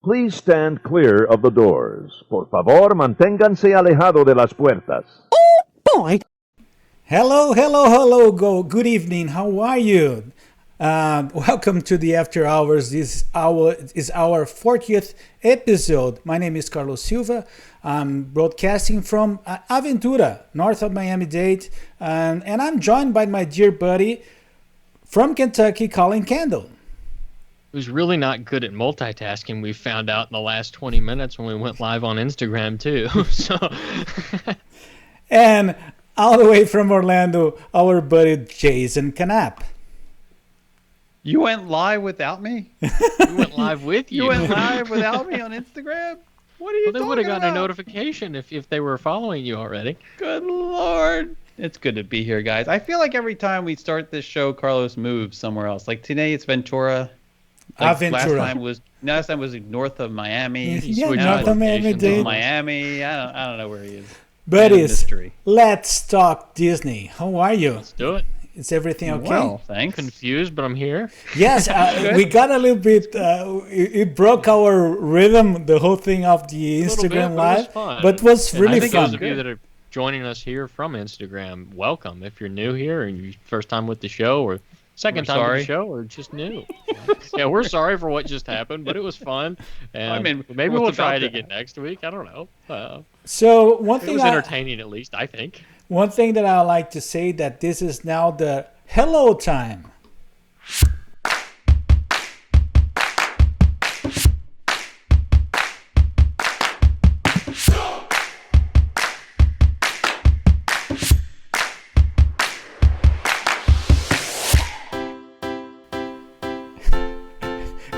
Please stand clear of the doors. Por favor, manténganse alejado de las puertas. Boy. Hello, hello, hello. Good evening. How are you? Welcome to the After Hours. This is our 40th episode. My name is Carlos Silva. I'm broadcasting from Aventura, north of Miami-Dade, and I'm joined by my dear buddy from Kentucky, Collin Kendall. Who's really not good at multitasking, we found out in the last 20 minutes when we went live on Instagram, too. And all the way from Orlando, our buddy Jason Canapp. You went live without me? We went live with you. You went live without me on Instagram? What are you talking about? They would have gotten a notification if they were following you already. Good Lord. It's good to be here, guys. I feel like every time we start this show, Carlos moves somewhere else. Like today, it's Ventura. Aventura. Last time was north of Miami. Yeah, north of Miami-Dade. Miami. I don't know where he is. Buddies, let's talk Disney. How are you? Let's do it. Is everything okay? Well, thanks. Confused, but I'm here. Yes, we got a little bit. It broke our rhythm, the whole thing of the Instagram Live, but it was really I think fun. those of you that are joining us here from Instagram, welcome. If you're new here and you're first time with the show or second time with the show or just new. Yeah, we're sorry for what just happened, but it was fun. And I mean, maybe we'll try it again next week. I don't know. So one thing it was entertaining, at least, I think. One thing that I like to say that this is now the hello time.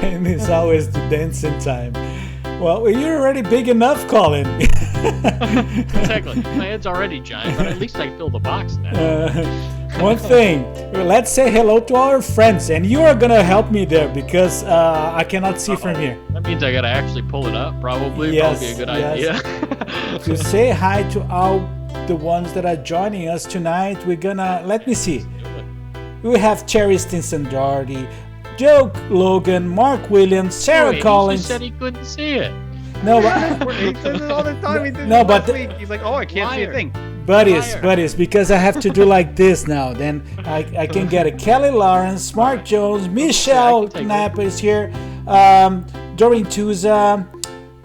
And it's always the dancing time. Well, you're already big enough, Collin. Exactly. My head's already giant, but at least I fill the box now. One thing, let's say hello to our friends, and you are gonna help me there because I cannot see from here. That means I gotta actually pull it up, probably. Yes, Probably a good idea. To say hi to all the ones that are joining us tonight, we're gonna, let me see. We have Cherry Stinson Doherty, Joe Logan, Mark Williams, Sarah Collins. He said he couldn't see it. No, but He says it all the time. He did No, it but last week. He's like, oh, I can't see a thing. buddies, because I have to do like this now. Then I can get a Kelly Lawrence, Mark Jones, Michelle Canapp is here, Doreen Tuza,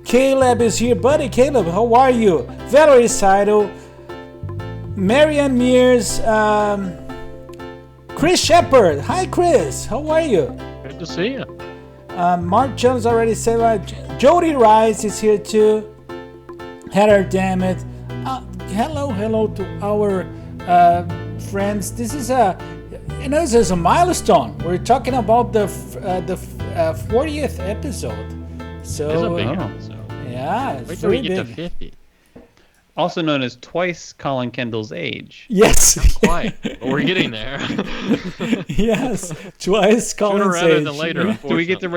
Caleb is here. Buddy, Caleb, how are you? Valerie Seidel, Marianne Mears, Chris Shepard. Hi, Chris. How are you? Good to see you. Mark Jones already said. Jody Rice is here too. Heather Dammit. Hello to our friends. This is this is a milestone. We're talking about the 40th episode. So it's a big episode. Yeah, it's wait till we very get big. to 50. Also known as twice Collin Kendall's age. Yes. Quite, but we're getting there. Yes, twice Collin's rather age. than later. Do we get to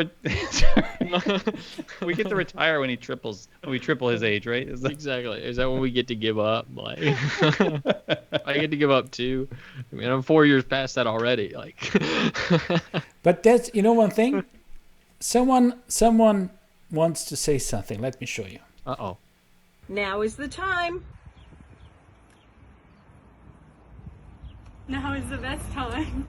we get to retire when he triples? When we triple his age, right? Is that... Exactly. Is that when we get to give up? Like, I get to give up too. I mean, I'm 4 years past that already. Like, But that's one thing. Someone wants to say something. Let me show you. uh-oh. Now is the time. Now is the best time.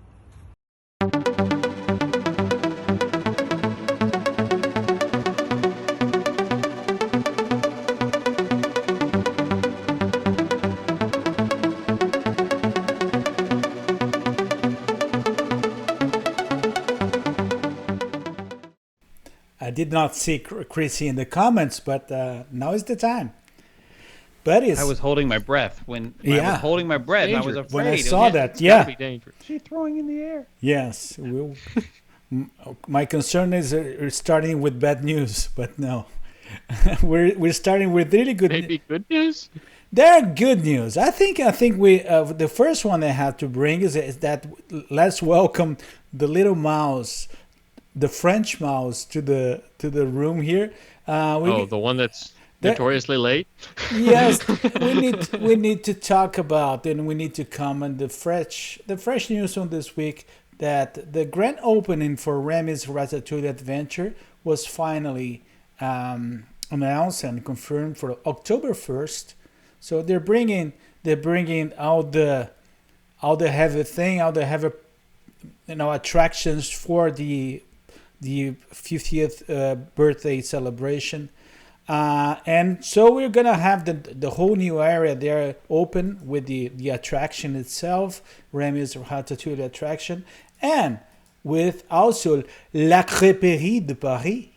I did not see Chrissy in the comments, but now is the time. Buddies. I was holding my breath when I was holding my breath. I was afraid. When I saw that, yeah. Be dangerous. She's throwing in the air. Yes. My concern is starting with bad news, but no. we're starting with really good news. Maybe good news? They're good news. I think we the first one I have to bring is that let's welcome the little mouse, the French mouse, to the room here. The one that's notoriously late. Yes, we need to talk about, and we need to comment the fresh news on this week that the grand opening for Remy's Ratatouille Adventure was finally announced and confirmed for October 1st. So they're bringing all the heavy thing, all the heavy attractions for the 50th birthday celebration. And so we're gonna have the whole new area there open with the attraction itself, Remy's Ratatouille attraction, and with also La Crêperie de Paris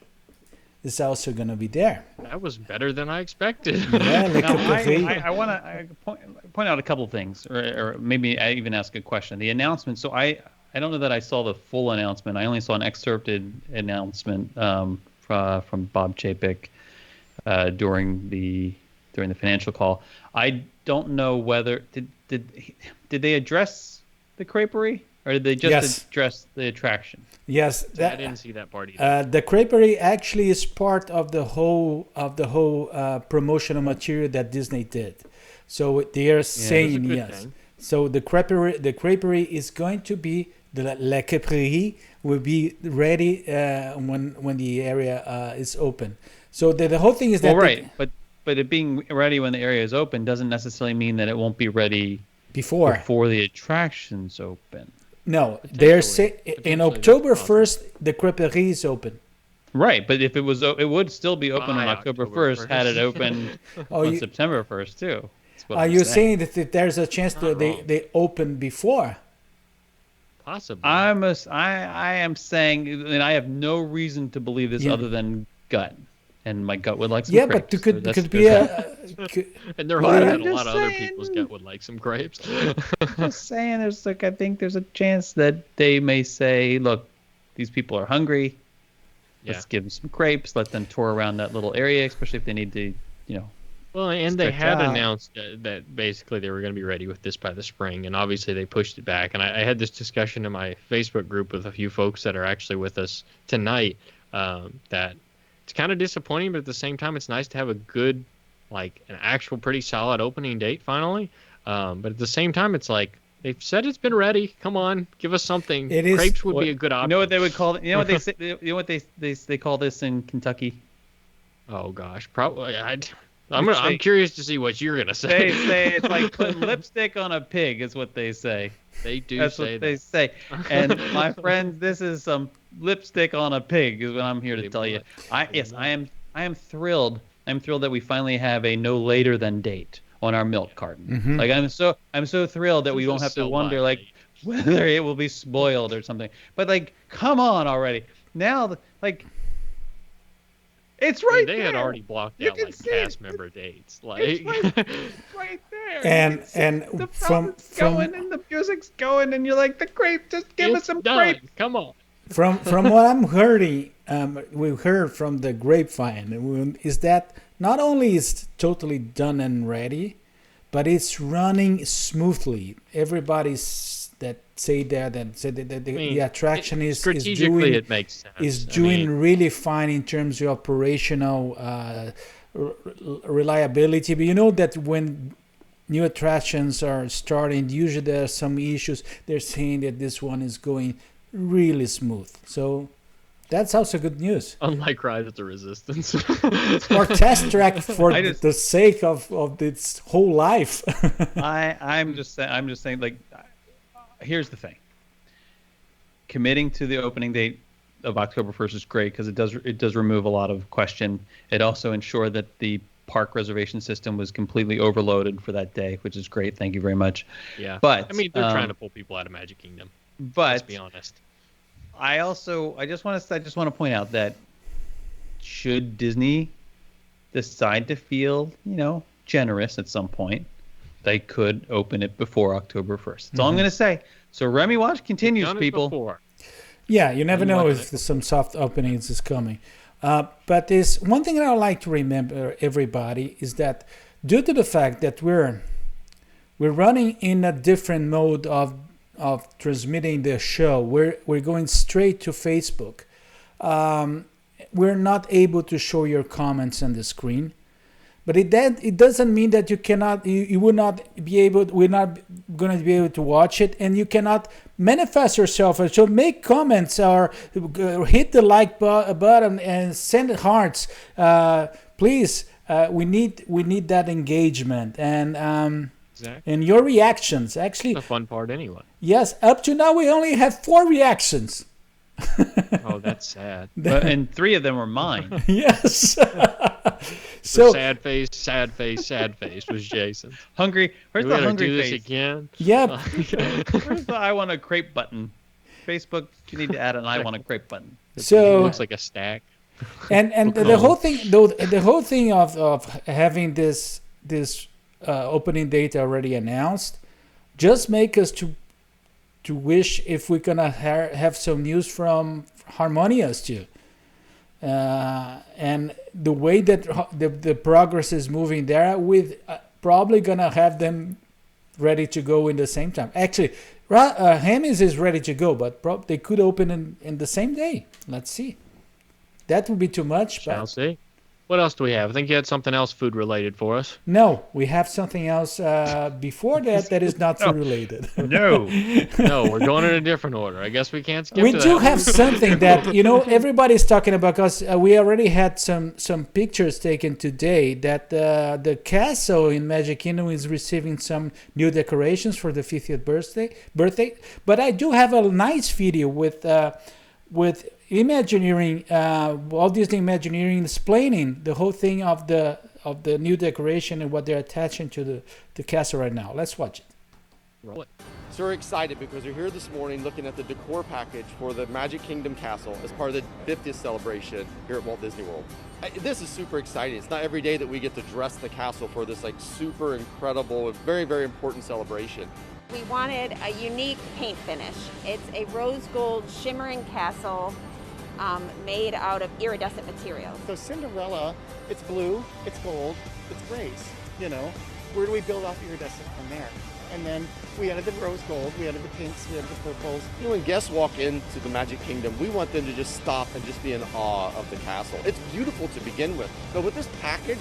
is also gonna be there. That was better than I expected. Yeah, La Now, Crêperie. I want to point out a couple things, or maybe I even ask a question. The announcement. So I don't know that I saw the full announcement. I only saw an excerpted announcement from Bob Chapek during the financial call. I don't know whether did they address the creperie, or did they just address the attraction? Yes, I didn't see that part either. the creperie actually is part of the whole promotional material that Disney did. So they are saying yes. Thing. So the creperie is going to be La Crêperie will be ready when the area is open. So the whole thing is that but it being ready when the area is open doesn't necessarily mean that it won't be ready before the attractions open. No, they're in October 1st the creperie is open. Right, but if it would still be open on October 1st had it open on September 1st too. Are you saying that there's a chance that they open before? Possibly. I am saying, and I have no reason to believe this other than gut, and my gut would like some grapes. But could be and they're hoping that a lot of other people's gut would like some grapes. Just saying, I think there's a chance that they may say, look, these people are hungry. Let's give them some grapes. Let them tour around that little area, especially if they need to, Well, and they had announced that basically they were going to be ready with this by the spring, and obviously they pushed it back. And I had this discussion in my Facebook group with a few folks that are actually with us tonight, that it's kind of disappointing, but at the same time, it's nice to have a good, an actual pretty solid opening date finally. But at the same time, it's like, they've said it's been ready. Come on, give us something. Crepes would be a good option. You know what they would call it? You know what they say? You know what they call this in Kentucky? Oh gosh, probably. I'm curious to see what you're gonna say. They say it's like putting lipstick on a pig, is what they say. They do. That's say what they say. And my friends, this is some lipstick on a pig, is what I'm here to tell you. I am thrilled. I'm thrilled that we finally have a no later than date on our milk carton. Mm-hmm. I'm so thrilled that we don't have to wonder whether it will be spoiled or something. But come on already. Now it's right there. They had already blocked out cast member dates. It's right there. And the from going and the music's going and you're like, the grape, just give us some done. grapes. Come on. From what I'm hearing, we heard from the grapevine is that not only is totally done and ready, but it's running smoothly. Everybody's that say that the attraction is doing it makes sense. Is doing really fine in terms of operational reliability. But you know that when new attractions are starting, usually there are some issues. They're saying that this one is going really smooth. So that's also good news. Unlike Rise of the Resistance. Or Test Track for the sake of its whole life. I'm just saying, here's the thing. Committing to the opening date of October 1st is great because it does remove a lot of question. It also ensured that the park reservation system was completely overloaded for that day, which is great. Thank you very much. Yeah. But they're trying to pull people out of Magic Kingdom. But let's be honest. I just want to point out that should Disney decide to feel, generous at some point, they could open it before October 1st. That's all I'm going to say. So Remy Watch continues, people. Yeah, you never know if some soft openings is coming. But there's one thing that I would like to remember, everybody, is that due to the fact that we're running in a different mode of transmitting the show, we're going straight to Facebook. We're not able to show your comments on the screen. But it doesn't mean that you cannot, you will not be able, we're not going to be able to watch it, and you cannot manifest yourself. So make comments or hit the like button and send hearts. Please, we need that engagement and Exactly. and your reactions. Actually, The fun part anyway. yes, up to now we only have 4 reactions. Oh, that's sad. And 3 of them were mine. Yes. So So sad face, sad face, sad face was Jason. Hungry. Where's Do the we gotta hungry do this face? again? yeah, Where's the I want a crepe button? Facebook, you need to add an I want a crepe button. It so looks like a stack. and the whole thing, though, the whole thing of having this opening date already announced, just make us to wish if we're gonna have some news from Harmonious too. And the way that the progress is moving there, with probably gonna have them ready to go in the same time. Actually, Hammy's is ready to go, but they could open in the same day. Let's see. That would be too much. Shall But see. What else do we have? I think you had something else food related for us. no, we have something else before that is not food related. No. No, we're going in a different order. I guess we can't skip We to do that. have something that everybody's talking about, because we already had some pictures taken today that the castle in Magic Kingdom is receiving some new decorations for the 50th birthday. But I do have a nice video with Imagineering, Walt Disney Imagineering, explaining the whole thing of the new decoration and what they're attaching to the castle right now. Let's watch it. Roll it. So we're excited because we're here this morning looking at the decor package for the Magic Kingdom Castle as part of the 50th celebration here at Walt Disney World. This is super exciting. It's not every day that we get to dress the castle for this super incredible, very, very important celebration. We wanted a unique paint finish. It's a rose gold shimmering castle made out of iridescent materials. So Cinderella, it's blue, it's gold, it's grays, Where do we build off iridescent from there? And then we added the rose gold, we added the pinks, we added the purples. When guests walk into the Magic Kingdom, we want them to just stop and just be in awe of the castle. It's beautiful to begin with, but with this package,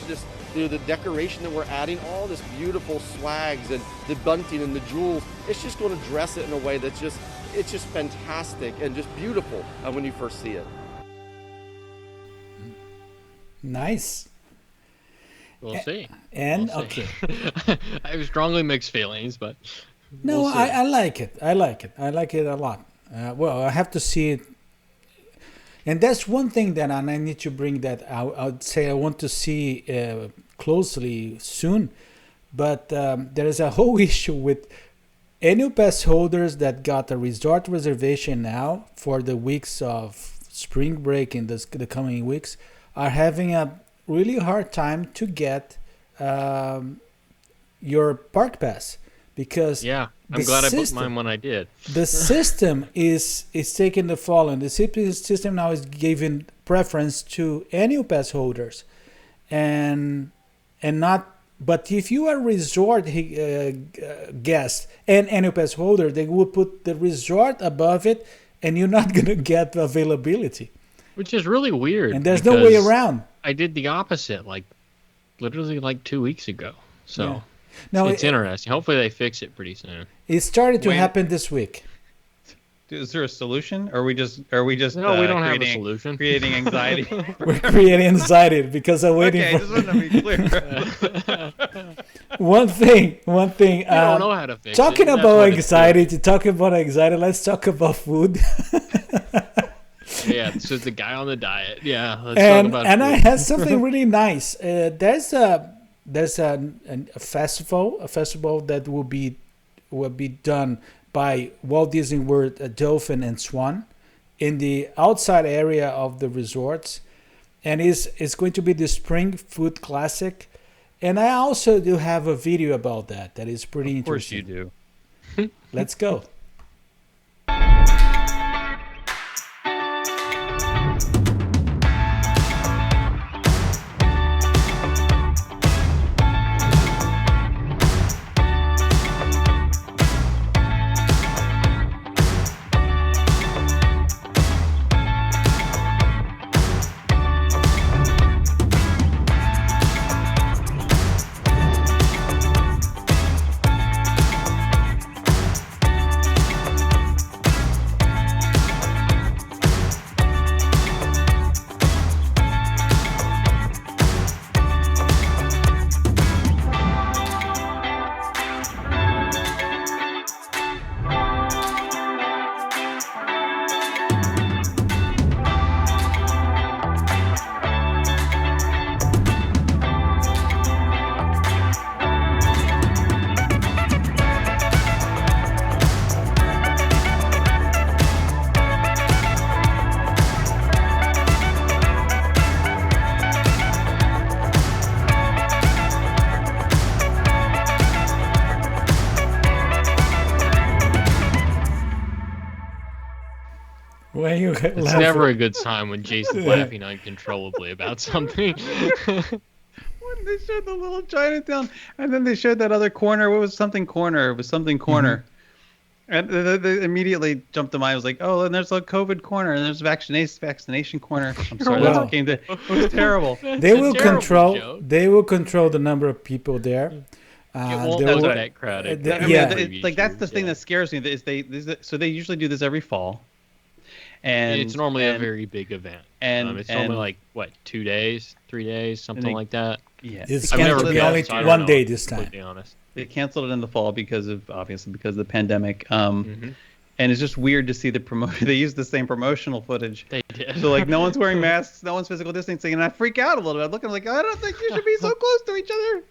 the decoration that we're adding, all this beautiful swags and the bunting and the jewels, it's just going to dress it in a way that's it's just fantastic and just beautiful when you first see it. Nice. We'll see. And We'll see. I have strongly mixed feelings, but No, we'll see. I like it. I like it. I like it a lot. Well, I have to see it. And that's one thing that I need to bring that out. I would say I want to see closely soon. But there is a whole issue with annual pass holders that got a resort reservation now for the weeks of spring break in the coming weeks are having a really hard time to get your park pass, because Yeah, I'm glad I booked mine when I did. the system is taking the following. The system now is giving preference to annual pass holders, and not. But if you are a resort guest and annual pass holder, they will put the resort above it, and you're not gonna get availability. Which is really weird. And there's no way because around. I did the opposite, literally 2 weeks ago. So Yeah. No, it's interesting. Hopefully they fix it pretty soon. it started to When- happen this week. Is there a solution? Or are we just No, we don't have a solution. creating anxiety? We're creating anxiety because I'm waiting Okay, for just want to be clear. one thing. I don't know how to fix Talking it. That's about what it's anxiety, let's talk about food. doing. Yeah, so the guy on the diet. Yeah, let's talk and about I food. had something really nice. There's a festival that will be done by Walt Disney World Dolphin and Swan in the outside area of the resorts, and it's going to be the Spring Food Classic. And I also do have a video about that is pretty Of course interesting. you do. Let's go. you It's laughing? never a good sign when Jason's laughing uncontrollably about something. When they showed the little Chinatown, and then they showed that other corner. What was something corner? It was something corner. And they immediately jumped to mind. I was like, oh, and there's a COVID corner, and there's vaccination corner. I'm sorry, Well, that came to. It was terrible. They will terrible control. joke. They will control the number of people there. It won't they look will- that crowded. the- I mean, yeah. like that's the thing that scares me. Is so they usually do this every fall, and it's normally a very big event. and It's and, normally like what, 2 days, 3 days, something they- like that. yeah. It's I've going never to be been, only so I don't one know, day to be this time. completely honest. They canceled it in the fall because of the pandemic. Mhm. And it's just weird to see the promotion. They used the same promotional footage. They did. So like no one's wearing masks, no one's physical distancing, and I freak out a little bit. I look, I'm like, I don't think you should be so close to each other.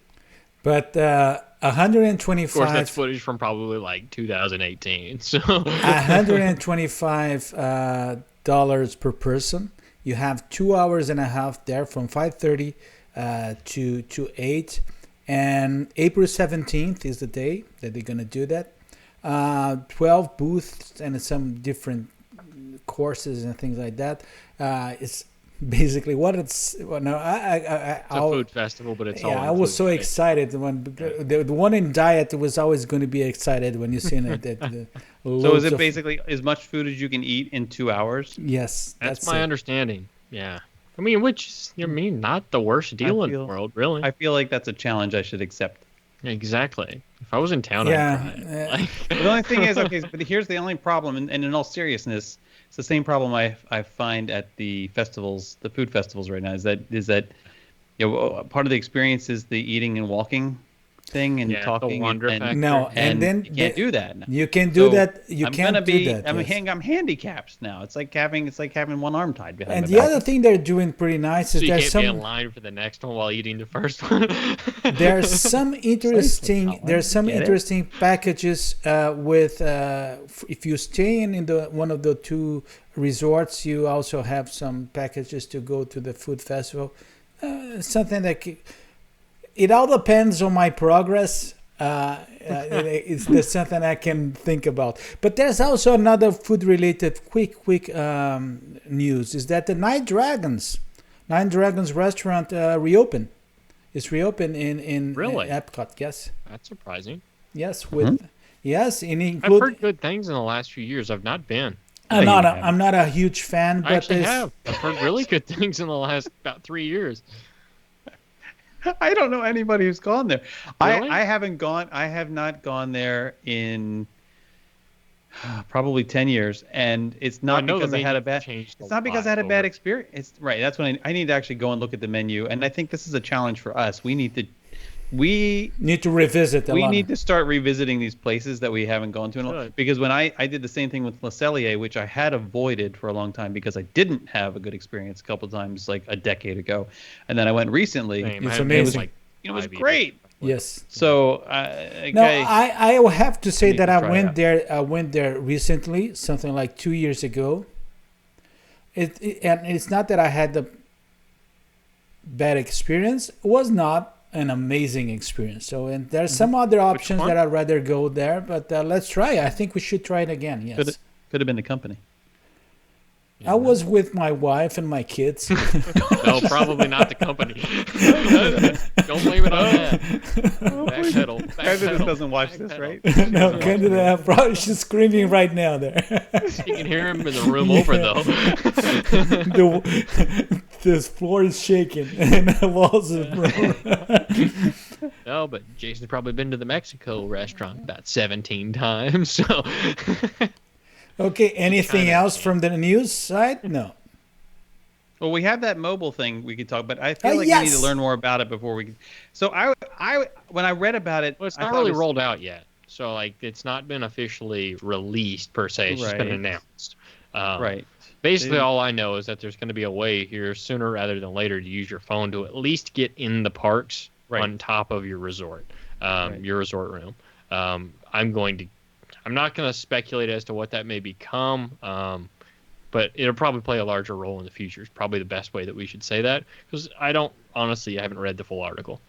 But Of course, 125 that's footage from probably like 2018. So $125 dollars per person. You have 2 hours and a half there from 5:30 to 8, and April 17th is the day that they're gonna do that. 12 booths and some different courses and things like that. It's basically what it's. Well, no, it's a food festival, but it's all. yeah, I was so inclusive. excited when the one in diet was always going to be excited when you seen it. So is it basically as much food as you can eat in 2 hours? Yes, That's my understanding. Yeah. I mean, which is, not the worst deal in the world, really. I feel like that's a challenge I should accept. Exactly. If I was in town, Yeah, I'd try it. Like, But the only thing is, okay, but here's the only problem, and in all seriousness, it's the same problem I find at the festivals, the food festivals right now, is that part of the experience is the eating and walking thing and Yeah, the talking wander and factor. No, and then you can't do that now. You can do So that. You I'm can't gonna do be. that. I'm, yes. I'm handicapped now. It's like having one arm tied behind And my the back. other thing they're doing pretty nice so is you there's can't be in some line for the next one while eating the first one. there's some interesting Get it? interesting packages with if you stay in the one of the two resorts, you also have some packages to go to the food festival. Something that it all depends on my progress. There's something I can think about. But there's also another food-related quick news. Is that the Nine Dragons restaurant reopened? It's reopened in Really? Epcot. Yes, That's surprising. yes, with yes, and I've include. heard good things in the last few years. I've not been. I'm No, not. you haven't. I'm not a huge fan, but I actually there's- have. I've heard really good things in the last about 3 years. I don't know anybody who's gone there. Really? I haven't gone. I have not gone there in probably 10 years, and it's not I know the because I had a menu bad. changed a It's not because lot I had a bad over- experience. It's right. That's when I need to actually go and look at the menu, and I think this is a challenge for us. We need to need to revisit a we lot. need to start revisiting these places that we haven't gone to in a while. Good. Because when I did the same thing with Le Cellier, which I had avoided for a long time because I didn't have a good experience a couple times like a decade ago, and then I went recently. Same. It's I haven't been in, amazing. like, It was 5 years. great. Yes. So No, okay. I will have to say need that to I try went out. there. I went there recently, something like 2 years ago. And it's not that I had the bad experience. It was not an amazing experience. So, and there's some other options one? that I'd rather go there. But let's try. I think we should try it again. Yes. Could have been the company. I was with my wife and my kids. No, probably not the company. Don't blame it on that. Backpedal. Candace doesn't watch this, right? No, Candida, probably she's screaming right now there. You can hear him in the room over, though. The floor is shaking and the walls are. No, but Jason's probably been to the Mexico restaurant about 17 times. So Okay, anything Kinda. else from the news side? No. Well, we have that mobile thing we could talk, but I feel like we need yes. to learn more about it before we. So I when I read about it, well, it's I not thought really it was- rolled out yet. So like, it's not been officially released per se. It's just been Right. announced. Right. Basically, They- all I know is that there's going to be a way here sooner rather than later to use your phone to at least get in the parks Right. on top of your resort, Right. your resort room. I'm not going to speculate as to what that may become, but it'll probably play a larger role in the future. It's probably the best way that we should say that, because I haven't read the full article.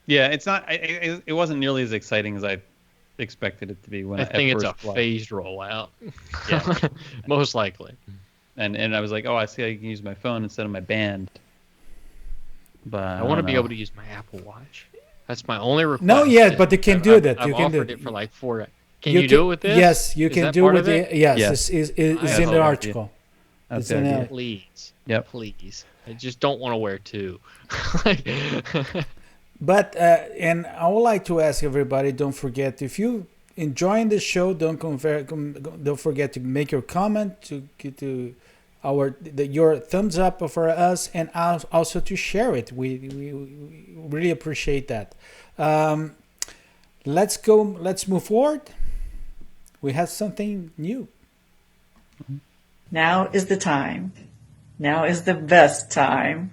Yeah, it's not. It wasn't nearly as exciting as I expected it to be when I think it's a first phased rollout. Yeah. Most likely. And I was like, oh, I see I can use my phone instead of my band. But I want to be able to use my Apple Watch. That's my only request. No, yeah, but you can do that. I've you can do offered it for like 4. Can you do it with this? Yes, you can do it with it. Yes, Yes. it's That's in the the article. That's It's the in idea. the, Please. Yep. Please. I just don't want to wear 2. but and I would like to ask everybody, don't forget, if you enjoying the show, don't forget to make your comment, to your thumbs up for us, and also to share it. We really appreciate that. Let's move forward. We have something new. Now is the time. Now is the best time.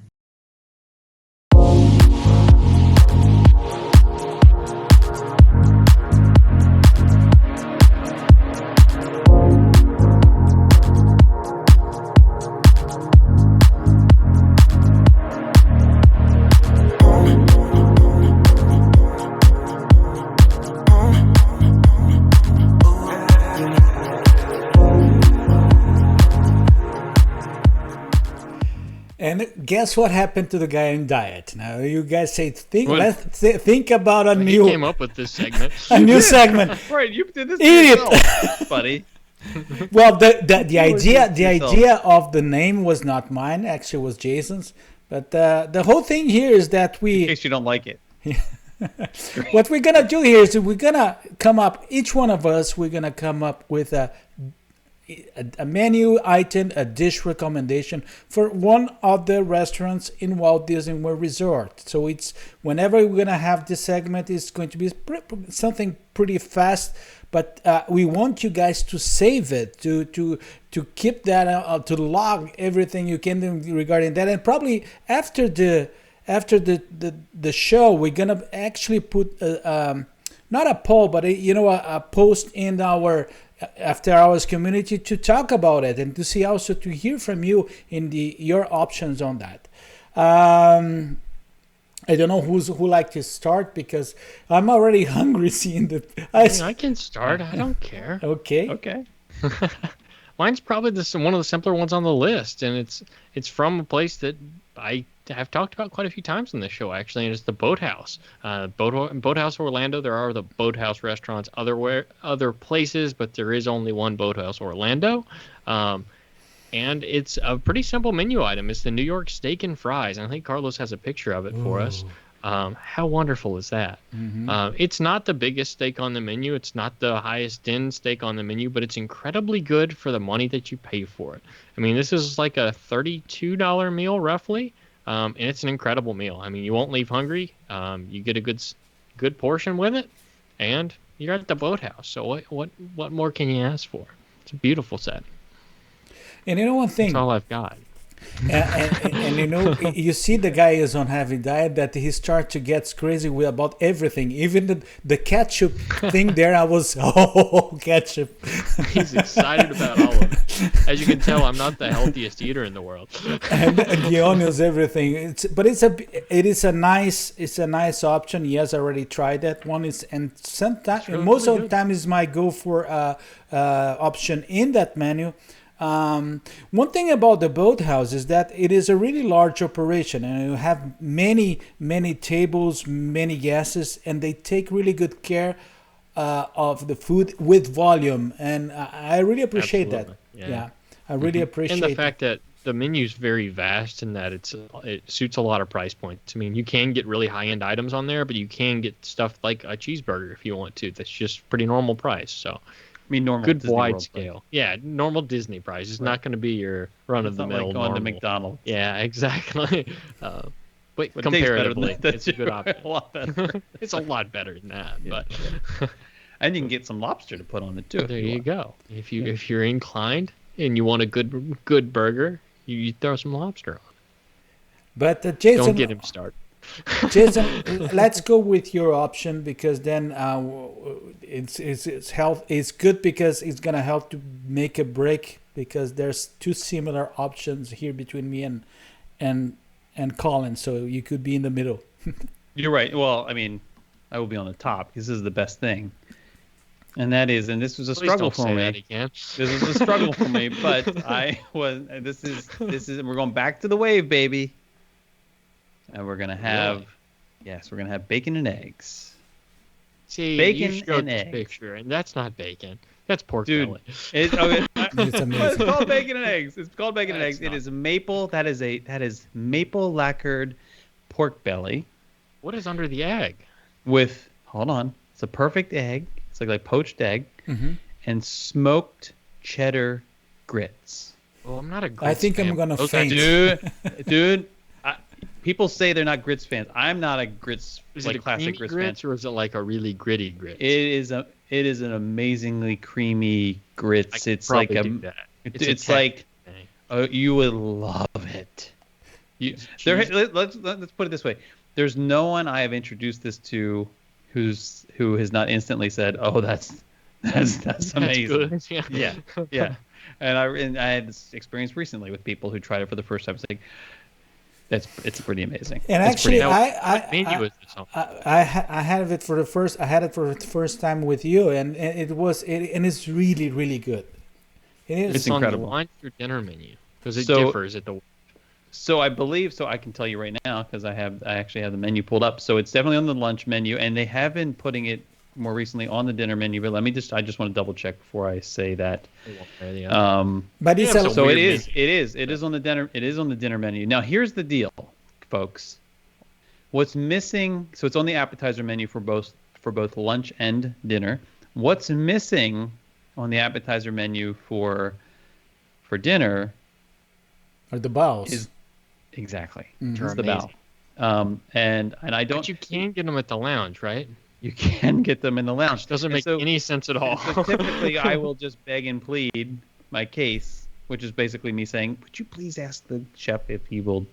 And guess what happened to the guy in diet? Now you guys say think about a new. He came up with this segment. A new segment. Right, you did this Idiot. yourself, buddy. Well, the idea of the name was not mine. Actually, it was Jason's. But the whole thing here is that In case you don't like it. what we're gonna do here is we're gonna come up. Each one of us, we're gonna come up with a menu item, a dish recommendation for one of the restaurants in Walt Disney World Resort. So it's whenever we're gonna have this segment, it's going to be something pretty fast. But we want you guys to save it, to keep that, to log everything you can do regarding that. And probably after the show, we're gonna actually put not a poll, but a post in our After Hours community to talk about it and to see also to hear from you in your options on that. I don't know who like to start because I'm already hungry seeing the. I can start. I don't care. Okay. Mine's probably one of the simpler ones on the list, and it's from a place that I have talked about quite a few times on this show, actually, and it's the Boathouse. Boathouse Orlando. There are the Boathouse restaurants other places, but there is only one Boathouse Orlando. And it's a pretty simple menu item. It's the New York steak and fries. And I think Carlos has a picture of it for us. How wonderful is that? Mm-hmm. It's not the biggest steak on the menu. It's not the highest end steak on the menu, but it's incredibly good for the money that you pay for it. I mean, this is like a $32 meal roughly, and it's an incredible meal. I mean, you won't leave hungry. You get a good portion with it, and you're at the Boathouse. So what more can you ask for? It's a beautiful set. And one thing. That's all I've got. And you see the guy is on heavy diet that he starts to get crazy about everything, even the ketchup thing there. I was ketchup. He's excited about all of it. As you can tell, I'm not the healthiest eater in the world. and the onions, everything. It is a nice option. Yes, I already tried that one. Most of the time is my go for option in that menu. One thing about the Boathouse is that it is a really large operation, and you have many tables, many guests, and they take really good care of the food with volume, and I really appreciate Absolutely. that. Yeah, I really appreciate and the fact that the menu is very vast and that it suits a lot of price points. I mean, you can get really high-end items on there, but you can get stuff like a cheeseburger if you want to. That's just pretty normal price. So. I mean, normal good Disney wide World scale. price. Yeah, normal Disney price. It's not going to be your run-of-the-mill Like going to normal. McDonald's. Yeah, exactly. But It tastes better than comparatively, that, it's a good option. A lot better. It's a lot better than that. Yeah. But And you can get some lobster to put on it too. there you go. If you're inclined and you want a good burger, you throw some lobster on. But Jason, Don't get him started. Jason, let's go with your option because then it's good because it's gonna help to make a break because there's two similar options here between me and Collin, so you could be in the middle. You're right. Well, I mean, I will be on the top because this is the best thing. And this was a struggle for me. This was a struggle for me, but this is, we're going back to the wave, baby. And we're going to have, we're going to have bacon and eggs. See, bacon you showed and this eggs. picture, and that's not bacon. That's pork Dude, belly. it's amazing. It's called bacon and eggs. It's called bacon and That's eggs. It is maple. That is maple lacquered pork belly. What is under the egg? With, hold on, it's a perfect egg. It's like poached egg, and smoked cheddar grits. Well, I'm not a grits I think fan. I'm gonna Those faint. Dude, people say they're not grits fans. I'm not a grits Is like it a classic grits grits fan. or is it like a really gritty grits? It is an amazingly creamy grits. It's like do that. It's like you would love it. Let's put it this way. There's no one I have introduced this to who has not instantly said, "Oh, that's amazing." That's good. Yeah. And I had this experience recently with people who tried it for the first time. It's like it's pretty amazing. And it's actually, I had it for the first time with you, and it's really, really good. It's incredible. On the lunch or dinner menu because it differs at the. So I believe, so I can tell you right now because I actually have the menu pulled up. So it's definitely on the lunch menu, and they have been putting it more recently on the dinner menu. But I just want to double check before I say that. But it's it is on the dinner. It is on the dinner menu. Now here's the deal, folks. What's missing? So it's on the appetizer menu for both lunch and dinner. What's missing on the appetizer menu for dinner? Are the bowls? Exactly. Mm-hmm. It's the bow. And I don't. But you can get them at the lounge, right? You can get them in the lounge. Doesn't make any sense at all. So typically, I will just beg and plead my case, which is basically me saying, "Would you please ask the chef if he will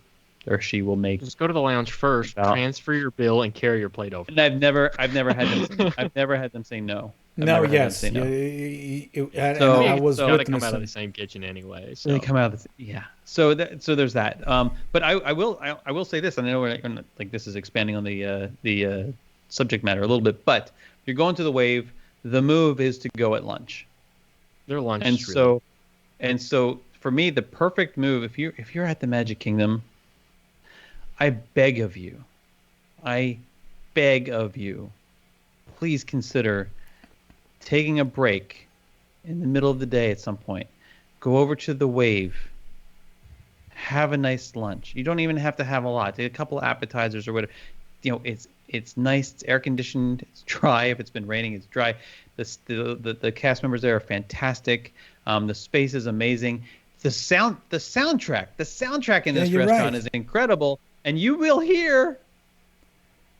or she will make?" Just go to the lounge first, transfer your bill, and carry your plate over. And I've never had them. I've never had them say no. Yes. So I was got to come out of the same kitchen anyway. So they come out of the So there's that. But I will say this. I know like this is expanding on the subject matter a little bit, but if you're going to the Wave, the move is to go at lunch. Their lunch. And so for me, the perfect move if you're at the Magic Kingdom, I beg of you, please consider taking a break in the middle of the day at some point. Go over to the Wave. Have a nice lunch. You don't even have to have a lot. Take a couple of appetizers or whatever. It's nice. It's air conditioned. It's dry. If it's been raining, it's dry. The cast members there are fantastic. The space is amazing. The soundtrack in this restaurant is incredible. And you will hear,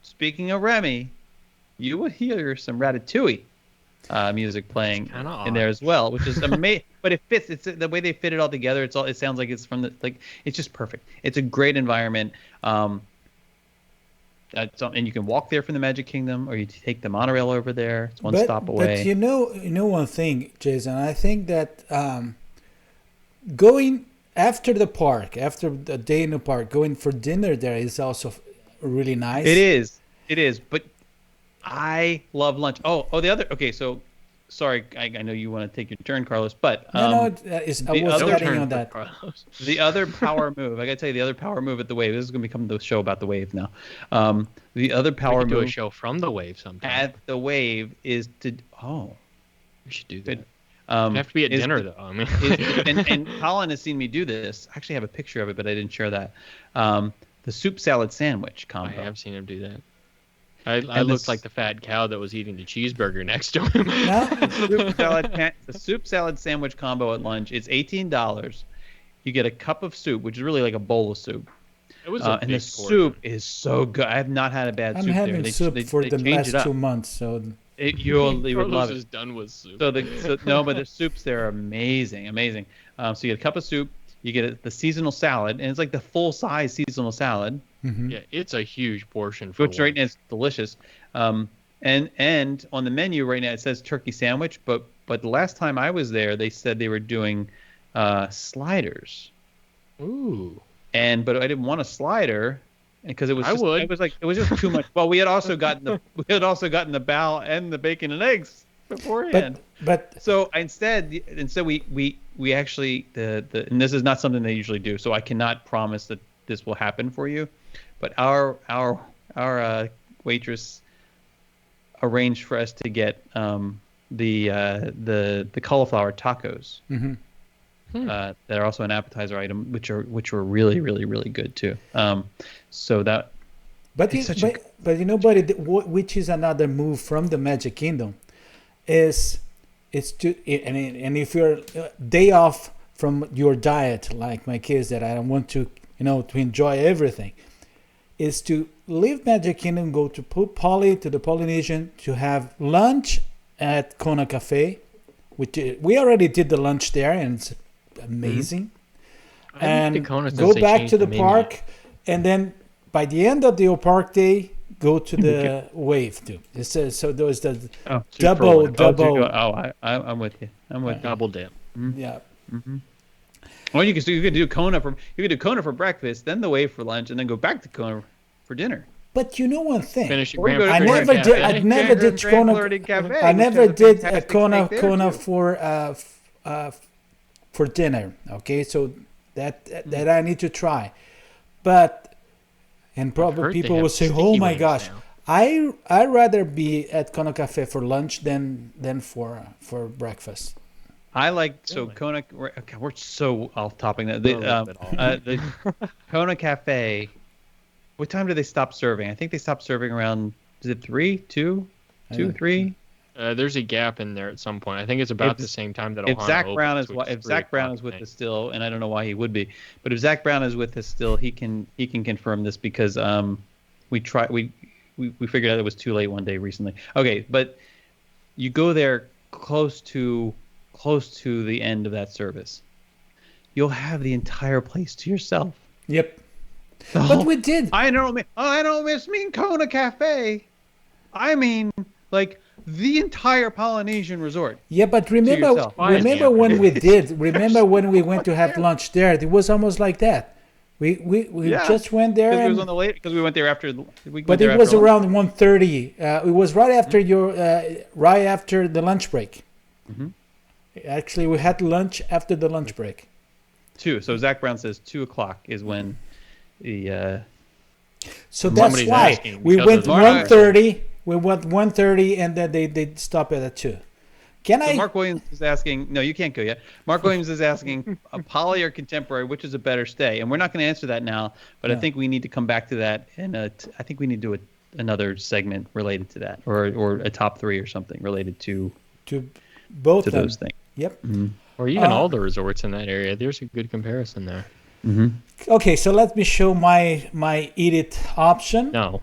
speaking of Remy, you will hear some Ratatouille music playing in there as well, which is amazing. But it fits. It's the way they fit it all together. It sounds like it's from it's just perfect. It's a great environment. And you can walk there from the Magic Kingdom, or you take the monorail over there. It's one stop away. But you know one thing, Jason. I think that going after the park, after the day in the park, going for dinner there is also really nice. It is. But I love lunch. The other. Okay, so sorry, I know you want to take your turn, Carlos, but I was getting on that. The other power move, I gotta tell you, the other power move at the Wave. This is gonna become the show about the Wave now. The other power move. Do a show from the Wave sometime. At the Wave is to. We should do that. You have to be at dinner though. I mean, and Collin has seen me do this. I actually have a picture of it, but I didn't share that. The soup salad sandwich combo. I have seen him do that. I looked like the fat cow that was eating the cheeseburger next to him. The soup salad sandwich combo at lunch. It's $18. You get a cup of soup, which is really like a bowl of soup. It was and the soup is so good. I have not had a bad soup there. I'm having soup for the last 2 months, so you would love it. Is done with soup. But the soups there are amazing. So you get a cup of soup. You get the seasonal salad, and it's like the full-size seasonal salad. Mm-hmm. Yeah, it's a huge portion. Which right now is delicious. And on the menu right now it says turkey sandwich, but the last time I was there, they said they were doing sliders. Ooh. But I didn't want a slider because it was just too much. Well, we had also gotten the bow and the bacon and eggs beforehand. But so instead we actually and this is not something they usually do. So I cannot promise that this will happen for you. But our waitress arranged for us to get the cauliflower tacos. Mm-hmm. That are also an appetizer item, which were really, really, really good too. So that. But you know, buddy, which is another move from the Magic Kingdom, is to and if you're day off from your diet, like my kids, that I don't want to to enjoy everything, is to leave Magic Kingdom, go to to the Polynesian, to have lunch at Kona Cafe, which we already did the lunch there, and it's amazing. Mm-hmm. And go back to the park, and then by the end of the park day, go to the wave too. So there's the double. I'm with you. Double dip. Mm-hmm. Yeah. Mm-hmm. Well, you could do Kona for breakfast, then the wave for lunch, and then go back to Kona for dinner. But you know one thing, I never did Kona for dinner. Okay, so that I need to try, and probably people will say, "Oh my gosh, I'd rather be at Kona Cafe for lunch than for breakfast." I like Kona. We're so off topic now. The Kona Cafe. What time do they stop serving? I think they stopped serving around. Is it 3, 2, 3? There's a gap in there at some point. I think it's about the same time that if Zach Brown is with us still, and I don't know why he would be, but if Zach Brown is with us still, he can confirm this because we figured out it was too late one day recently. Okay, but you go there close to the end of that service, you'll have the entire place to yourself. Yep. But we did. I don't mean Kona Cafe. I mean like the entire Polynesian resort. Yeah, but remember when we did. Remember when we went to have lunch there? It was almost like that. We just went there. Because it was on the late. Because we went there after. But it was around 1:30. It was right after after the lunch break. Mm-hmm. Actually, we had lunch after the lunch break. 2. So Zach Brown says 2:00 is when the. So that's why we went 1:30. We went 1:30, and then they stop it at 2. Mark Williams is asking. No, you can't go yet. Mark Williams is asking, poly or contemporary, which is a better stay? And we're not going to answer that now, but I think we need to come back to that, and I think we need to do another segment related to that, or a top 3 or something related to both of those things. Yep. Mm-hmm. Or even all the resorts in that area. There's a good comparison there. Mm-hmm. Okay, so let me show my eat it option. No,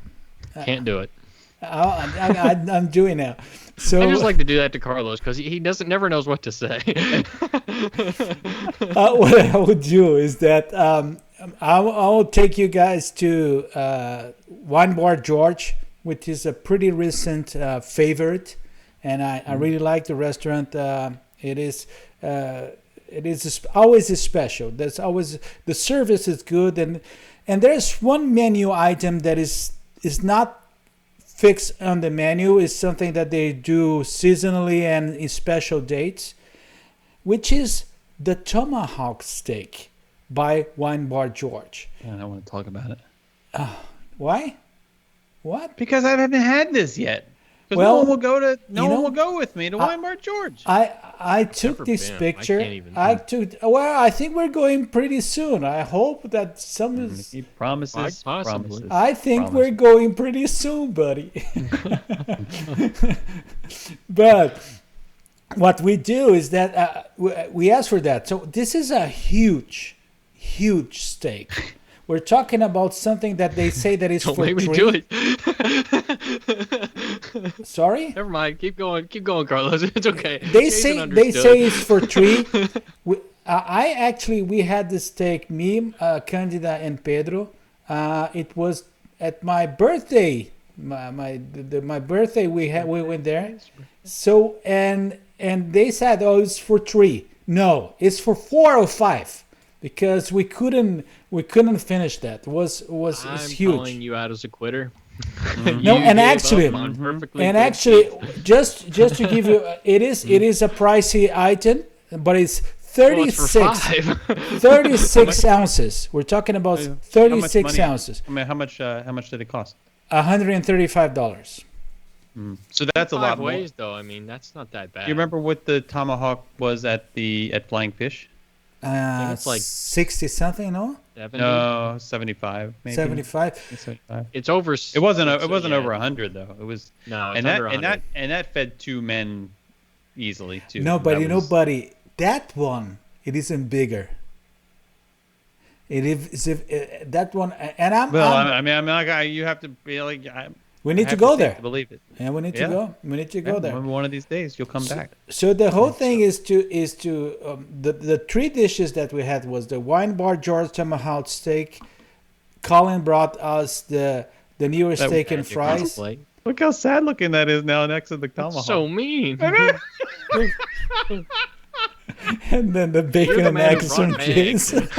can't do it. I'm doing it. So I just like to do that to Carlos because he never knows what to say. What I will do is that I'll take you guys to Wine Bar George, which is a pretty recent favorite, and I really like the restaurant. It is always special. There's always the service is good, and there's one menu item that is not fixed on the menu. Is something that they do seasonally and in special dates, which is the tomahawk steak by Wine Bar George. Yeah, I don't want to talk about it. Why? What? Because I haven't had this yet. Because no one will go with me to Wine Bar George. I took this picture. I think we're going pretty soon. I hope that He promises. I think we're going pretty soon, buddy. But what we do is that we ask for that. So this is a huge steak. We're talking about something that they say that is for Don't make me do it. Sorry? Never mind. Keep going, Carlos. It's okay. They say it's for 3. We had the steak, me, Candida, and Pedro. It was at my birthday. My birthday. We went there. So and they said, oh, it's for 3. No, it's for 4 or 5. Because we couldn't finish that. It was huge. I'm calling you out as a quitter. No, You and gave actually, up on perfectly and good actually, pizza. just to give you, it is a pricey item, but it's Well, it's for 36, $5. 36 ounces. We're talking about How much 36 money- ounces, I mean, how much did it cost? $135. So that's a lot Five more. ways, though. I mean, that's not that bad. Do you remember what the tomahawk was at Flying Fish? it's like 60 something, no? 70? No, 75 maybe. 75. 75. It's over. It wasn't yeah. over 100 though. It was No, it's and under that 100. and that fed 2 men easily too. No, but That you know, was- buddy, that one, it isn't bigger. It is that one, and Well, I mean, I'm not. You have to be like. we need to go there. To believe it. And we need to Yeah. go. We need to go there. Maybe one of these days you'll come back. So the whole thing is to the 3 dishes that we had was the wine bar George tomahawk steak. Colin brought us the New York That steak and Magic fries, plate. Look how sad looking that is now next to the tomahawk. So mean. and then the bacon the and man who eggs brought and eggs. cheese.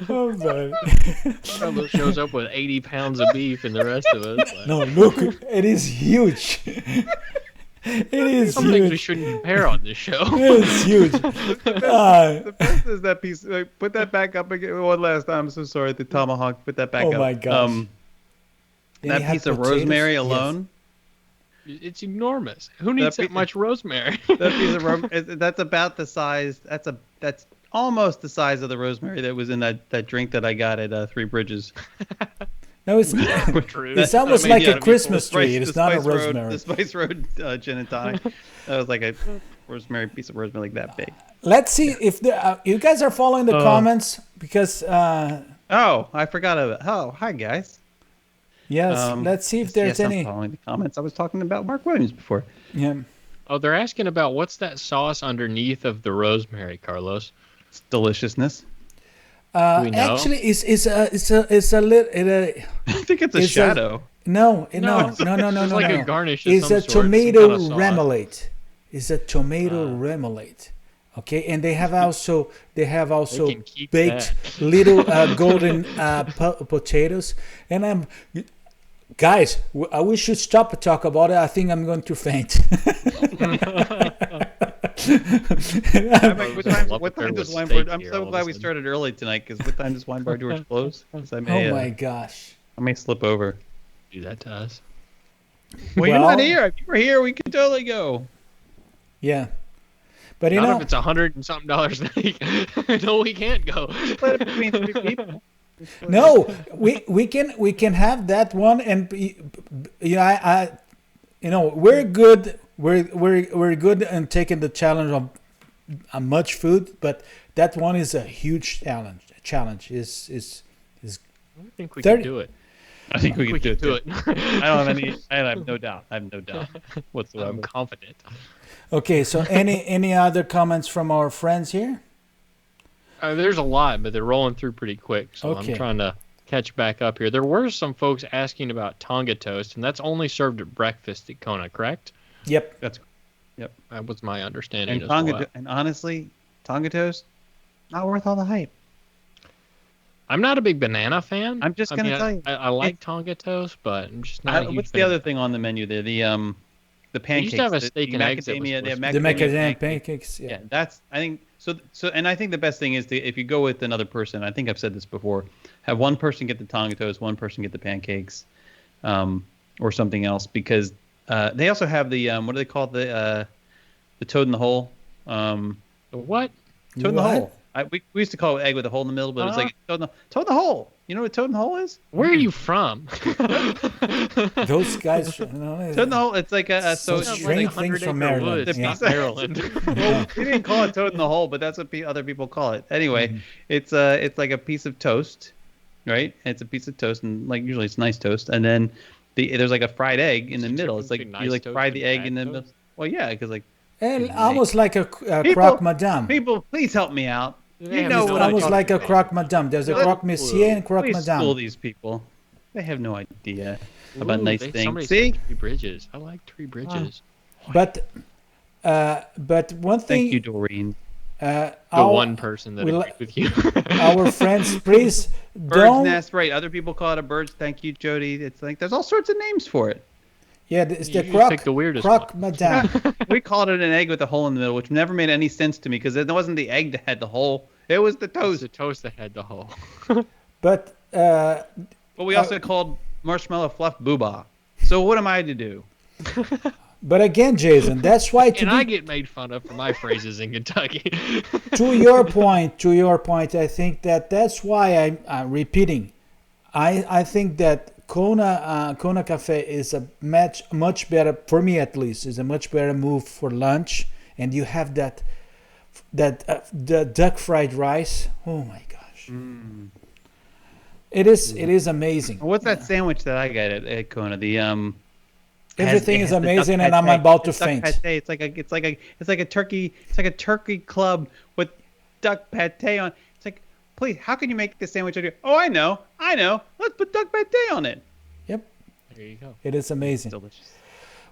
Oh man! Carlos shows up with 80 pounds of beef, and the rest of us. Like, No, look, it is huge. It is some things we huge. shouldn't compare on this show. It is huge. The best is that piece. Put that back up again one last time. I'm so sorry. The tomahawk. Put that back Oh up. my gosh. That Then you had piece of potatoes? rosemary Yes. alone. It's enormous. Who needs that pe- much rosemary? That piece of that's about the size. That's almost the size of the rosemary that was in that drink that I got at Three Bridges. No, it's True. it's almost I mean, like yeah, a Christmas the Spice- tree. It's the not a Spice Road- rosemary. The Spice Road gin and tonic. That was like a rosemary piece of rosemary like that big. Let's see if you guys are following the comments because Oh, I forgot about. Oh, hi guys. yes, let's see if there's yes, I'm any. following the comments. I was talking about Mark Williams before. Yeah. Oh, they're asking about what's that sauce underneath of the rosemary, Carlos? It's deliciousness. we know? Actually, it's a little. I think it's a It's a- shadow. No. It's like a garnish of It's some a sort, some tomato kind of sauce. remoulade. It's a tomato remoulade. Okay, and they have also can keep baked that. little golden potatoes. And guys, we should stop and talk about it. I think I'm going to faint. What time does Wine steak Bar? I'm here so all of glad a we sudden. started early tonight because what time does Wine Bar George close? 'Cause I may, Oh my gosh. I may slip over. Do that to us. Well, you're Well- not here. If you were here, we could totally go. Yeah. But you Not know, if it's $100 and something steak. No, we can't go. Split it between 3 people. no, we can have that one, and I we're good. We're good in taking the challenge of much food, but that one is a huge challenge. Is I think we 30 can do it. I think we We could can do it. I don't have any. I have no doubt. I have no doubt whatsoever. I'm confident. okay. So any other comments from our friends here? There's a lot, but they're rolling through pretty quick, so Okay. I'm trying to catch back up here. There were some folks asking about Tonga toast, and that's only served at breakfast at Kona, correct? Yep. That was my understanding And as Tonga, well. and honestly, Tonga toast, not worth all the hype. I'm not a big banana fan. I'm just gonna tell you. I like Tonga toast, but I'm just not a huge What's fan the of other thing on the menu there? The pancakes. used to have a the steak and eggs that was macadamia. They have supposed The macadamia macadamia pancakes. Yeah, that's I think so. And I think the best thing is if you go with another person. I think I've said this before. Have one person get the Tonga toast, one person get the pancakes, or something else because they also have the what do they call it? The toad in the hole. The what? Toad in the What? hole. We used to call it egg with a hole in the middle, but it's like toad in the hole. You know what toad in the hole is? Where are you from? Those guys. Toad in the hole. It's like a So so. strange things from Maryland. Woods, Yeah. not Maryland. Well, we didn't call it toad in the hole, but that's what other people call it. Anyway, it's like a piece of toast, right? It's a piece of toast, and like usually it's nice toast, and then there's like a fried egg in the middle. It's like Between you nice like toast fry and the egg bad in the middle. toast? Well, yeah, because like And almost like a People- croque madame. people, please help me out. They You have know no what idea. I'm Almost talking like a about. croque madame. There's a Let- croque monsieur and croque Please school madame. these people. They have no idea about Ooh, nice somebody things. said See? Three Bridges. I like Three Bridges. But one thing. Thank you, Doreen. one person that agreed with you. Our friends, please Bird's don't. nest, right? Other people call it a bird's. Thank you, Jody. It's like there's all sorts of names for it. Yeah, it's You the just picked the weirdest croc one. madame. We called it an egg with a hole in the middle, which never made any sense to me because it wasn't the egg that had the hole; it was the It's toast. the toast that had the hole. But But we also called marshmallow fluff booba. So what am I to do? again, Jason, that's why And I get made fun of for my phrases in Kentucky. to your point, I think that's why I'm repeating. I think that Kona Cafe is a much better, for me at least, is a much better move for lunch. And you have the duck fried rice. Oh my gosh. It is amazing. What's that sandwich that I got at Kona? Everything is it has the amazing, duck and I'm pate. about to It's duck faint. pate. It's like a turkey club with duck pate on. It's like, please, how can you make this sandwich? Oh, I know. Let's put duck pate on it. Yep, There you go. it is amazing. Delicious.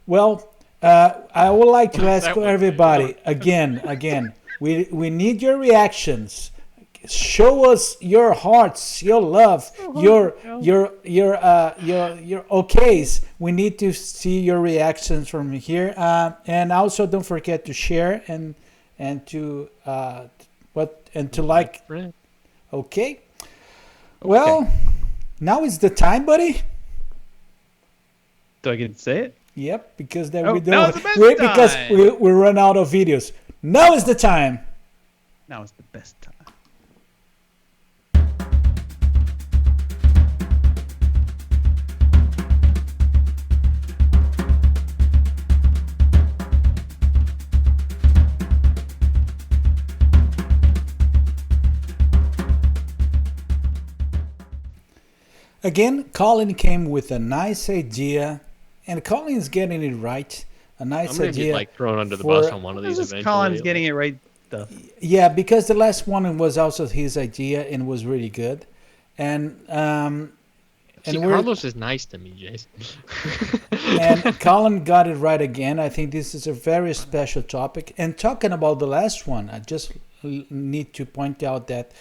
Well, I would like to ask That was everybody again. We need your reactions. Show us your hearts, your love, your okays. We need to see your reactions from here. And also don't forget to share and to like. Okay. Well, now is the time, buddy. Do I get to say it? Yep, because then Oh, we now don't. is the best Because time. we run out of videos. Now is the time. Now is the best time. Again, Collin came with a nice idea, and Collin's getting it right. A nice I'm gonna idea. get like thrown under the bus for- on one of This these is eventually. Colin's getting it right stuff. Yeah, because the last one was also his idea and was really good, and See, we're- Carlos is nice to me, Jason. and Collin got it right again. I think this is a very special topic. And talking about the last one, I just need to point out that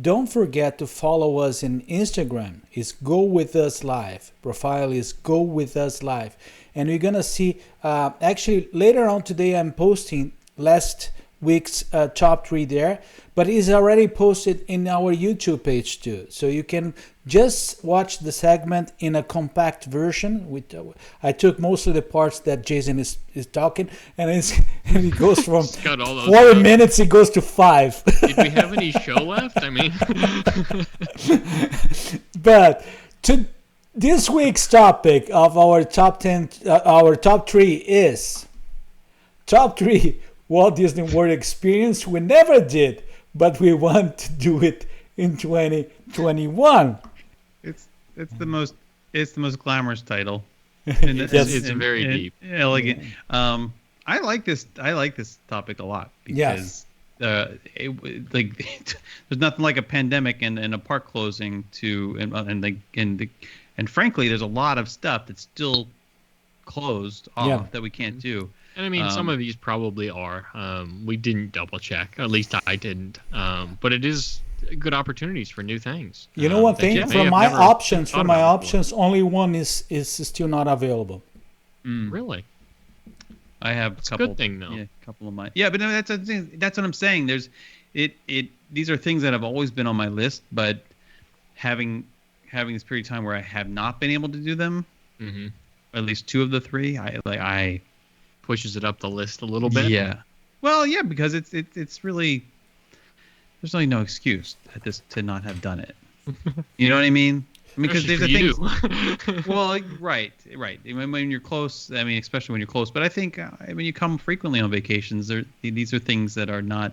don't forget to follow us in Instagram. It's Go With Us Live. Profile is Go With Us Live. And you're going to see, actually later on today, I'm posting last week's top 3 there, but it's already posted in our YouTube page too. So you can just watch the segment in a compact version. With I took most of the parts that Jason is talking, and it goes from Got all those 40 notes. minutes, it goes to 5. Did we have any show left? I mean, But to this week's topic of our top 10, our top 3 is top 3 Walt Disney World experience we never did, but we want to do it in 2021. It's the most glamorous title. It's very deep. Elegant. I like this topic a lot because there's nothing like a pandemic and a park closing and frankly there's a lot of stuff that's still closed off that we can't do. And I mean, some of these probably are. We didn't double check. At least I didn't. But it is good opportunities for new things. You know one thing? may From have my never options, thought about before. only one is still not available. Really? I have It's a good thing, though. Yeah, a couple of mine. Yeah, but no, that's what I'm saying. These are things that have always been on my list, but having this period of time where I have not been able to do them, at least 2 of the 3, I Pushes it up the list a little bit. Yeah. Well, yeah, because it's really there's really no excuse to not have done it. You know what I mean? Because there's Especially a for thing. Well, right. When you're close, I mean, especially when you're close. But I think when you come frequently on vacations, these are things that are not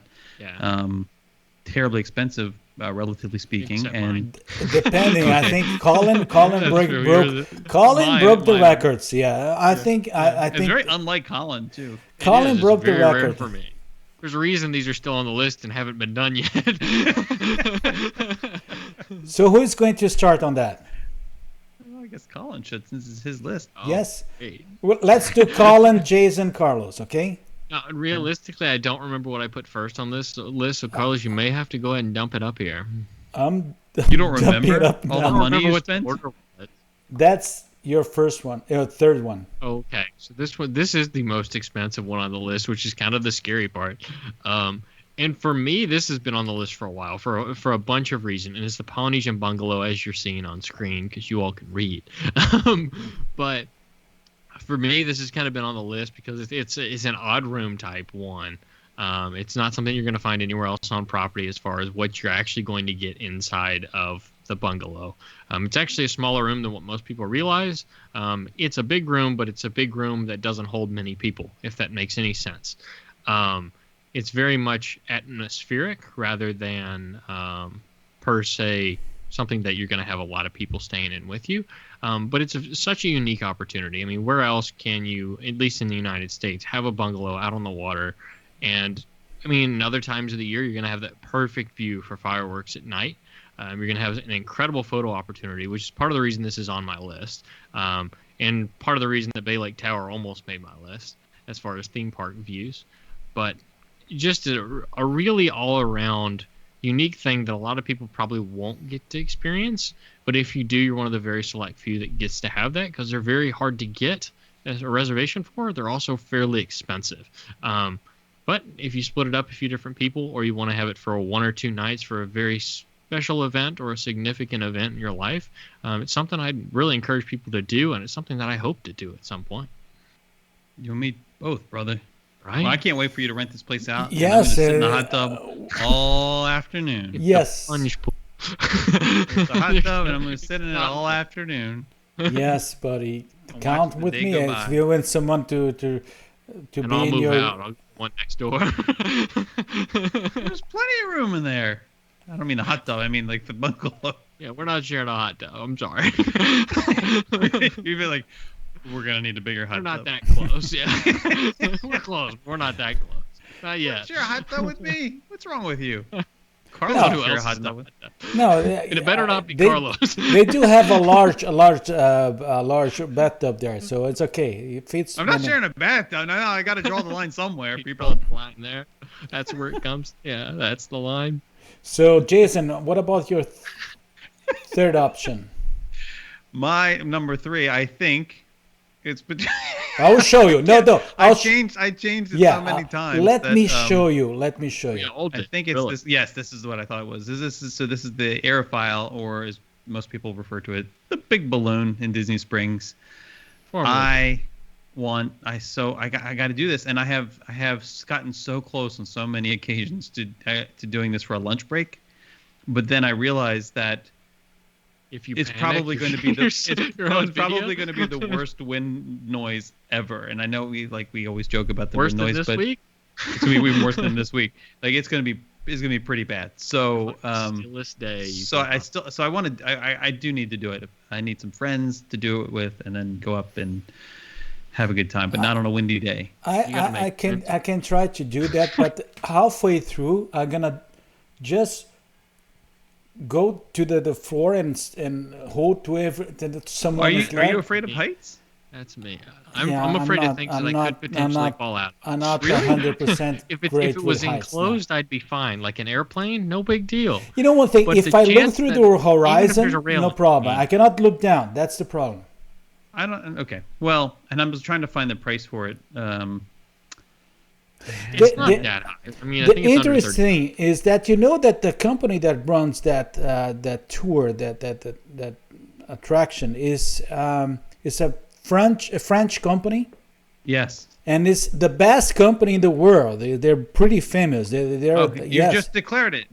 terribly expensive, relatively speaking. Except and Depending, I think Collin true. broke the Mine. records. Yeah, I think I it's think very unlike Colin too. Collin It's broke the very rare record. for me. There's a reason these are still on the list and haven't been done yet. So who is going to start on that? Well, I guess Colin should, since it's his list. Yes. Hey, Well, let's do Collin, Jason, Carlos. Okay. Realistically, I don't remember what I put first on this list. So, Carlos, you may have to go ahead and dump it up here. I'm You don't dumping remember it up all now. the money you what the spent? order was. That's your first one, third one. Okay, so this is the most expensive one on the list, which is kind of the scary part. And for me, this has been on the list for a while for a bunch of reasons, and it's the Polynesian bungalow as you're seeing on screen because you all can read. But for me, this has kind of been on the list because it's an odd room type one. It's not something you're going to find anywhere else on property as far as what you're actually going to get inside of the bungalow. It's actually a smaller room than what most people realize. It's a big room, but it's a big room that doesn't hold many people, if that makes any sense. It's very much atmospheric rather than per se something that you're going to have a lot of people staying in with you. But it's such a unique opportunity. I mean, where else can you, at least in the United States, have a bungalow out on the water? And I mean, other times of the year, you're going to have that perfect view for fireworks at night. You're going to have an incredible photo opportunity, which is part of the reason this is on my list. And part of the reason that Bay Lake Tower almost made my list as far as theme park views. But just a really all-around unique thing that a lot of people probably won't get to experience. But if you do, you're one of the very select few that gets to have that because they're very hard to get as a reservation for. They're also fairly expensive. But if you split it up a few different people or you want to have it for 1 or 2 nights for a very special event or a significant event in your life, it's something I'd really encourage people to do, and it's something that I hope to do at some point. You and me both, brother. Right? Well, I can't wait for you to rent this place out. Yes, I'm gonna sit in the hot tub all afternoon. Yes. Sponge pool. It's a hot tub, and I'm going to sit in it all afternoon. Yes, buddy. I'll Count watch the with day me go if by. you want someone to And be I'll in move your. out. I'll get one next door. There's plenty of room in there. I don't mean the hot tub. I mean like the bungalow. Yeah, we're not sharing a hot tub. I'm sorry. You'd be like, we're going to need a bigger hot We're not tub. that close. Yeah, we're close. But we're not that close. Not yet. Share a hot tub with me. What's wrong with you? Carlos No. will Who share a else hot is tub not with. hot tub? No, And it better not be they, Carlos. They do have a large bathtub there, so it's okay. It fits. I'm not many- sharing a bathtub. No, I got to draw the line somewhere. Draw People. the line there. That's where it comes. Yeah, that's the line. So, Jason, what about your third option? My number 3, I think, it's between. I will show you. No, I I'll changed it yeah, so many times. let that, me show you. Let me show Yeah, you. old I it, think it's really. this. Yes, this is what I thought it was. This is the aerophile, or as most people refer to it, the big balloon in Disney Springs. Formerly. I got to do this, and I have gotten so close on so many occasions to doing this for a lunch break, but then I realized that If you it's panic, probably going to be you're on probably video. going to be the worst wind noise ever. And I know we always joke about the Worse wind than noise, this but week. it's going to be even worse than this week. Like it's going to be pretty bad. So Stillest day. I do need to do it. I need some friends to do it with, and then go up and have a good time, but not on a windy day. I can try to do that, but halfway through, I'm gonna just go to the floor and hold to someone. Are you afraid of heights? That's me. I'm Yeah, afraid I'm of things not- that I'm I not- could potentially I'm not- fall out. I'm not 100% If great it was with heights, no. enclosed, I'd be fine. Like an airplane, no big deal. You know one thing, But if the I look chance through that- the even if horizon, there's a railing, no problem. I cannot look down. That's the problem. I don't. Okay. Well, and I'm just trying to find the price for it. It's The- not the- that high. I mean, I The think it's under 30. interesting thing is that you know that the company that runs that tour, that attraction is a French company, Yes. and it's the best company in the world. They're pretty famous. They're Okay. You yes, just declared it.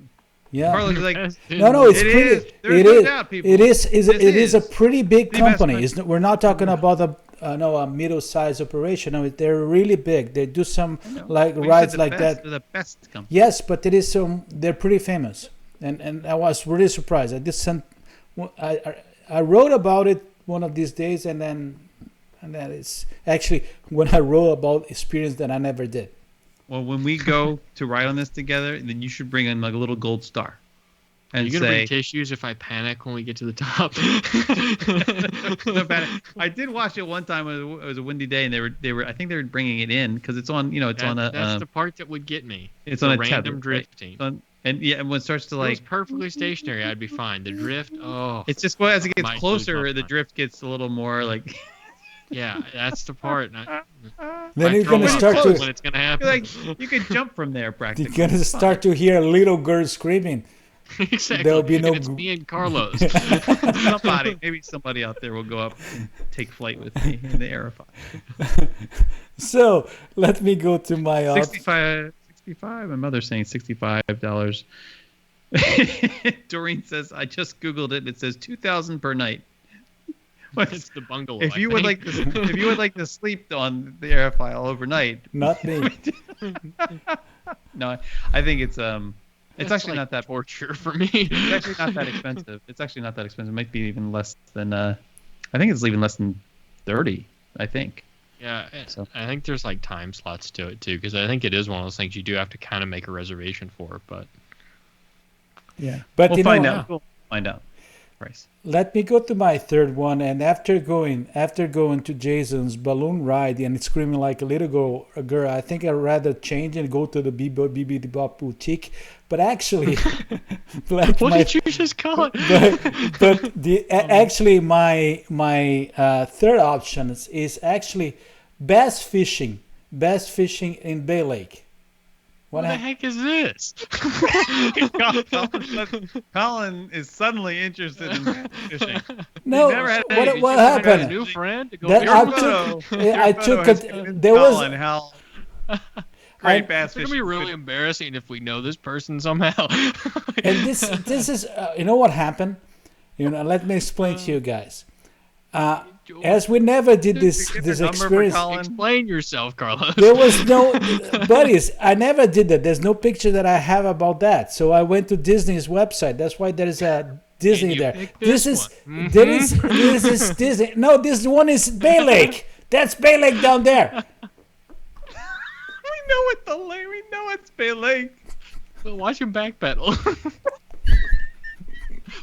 yeah. Carlos is like, No, it's It pretty. is. There's It no is. doubt, people. It is. This It is a is pretty big the best company. company. We're not talking about a middle-sized operation. No, they're really big. They do some like well, you said rides the like best, that. They're the best company. Yes, but it is some. They're pretty famous, and I was really surprised. I just sent. I wrote about it one of these days, and then it's actually when I wrote about experience that I never did. Well, when we go to ride on this together, then you should bring in like a little gold star. and you gonna say, bring tissues if I panic when we get to the top? No panic. I did watch it one time. It was a windy day, and they were. I think they were bringing it in because it's on. That's the part that would get me. It's on a random tether, drifting. right? And when it starts to If it was like, perfectly stationary, I'd be fine. The drift, it's just as it gets might lose closer, my the mind. drift gets a little more like. Yeah, that's the part. Then you're gonna start when to it's gonna happen. Like you could jump from there practically. you're gonna start to hear little girls screaming. Exactly. There'll be no And it's me and Carlos. Maybe somebody out there will go up and take flight with me in the Aerofiles. So let me go to my 65. My mother's saying $65. Doreen says, I just Googled it. It says $2,000 per night. It's the bungalow. If you would like to sleep on the Aerophile overnight. Not me. No, I think it's actually like not that torture for me. It's actually not that expensive. It might be even less than I think it's even less than 30, I think. Yeah, So I think there's like time slots to it too, because I think it is one of those things you do have to kind of make a reservation for. But Yeah, but we'll you find know, out. We'll find out. Price. let me go to my third one. And after going to Jason's balloon ride and screaming like a little girl, I think I'd rather change and go to the BB Bop boutique. But actually, what did you just call it? Actually my third option is actually bass fishing in Bay Lake. What the heck is this? Collin is suddenly interested in fishing. No, what happened? A new friend to go I took it. There was how great bass It's gonna fishing. be really embarrassing if we know this person somehow. and this is you know what happened? Let me explain to you guys. As we never did this experience. Explain yourself, Carlos. There was no buddies. I never did that. There's no picture that I have about that. So I went to Disney's website. That's why there is a Disney there. This is Disney. No, this one is Bay Lake. That's Bay Lake down there. We know it's Bay Lake. Well, watch him backpedal.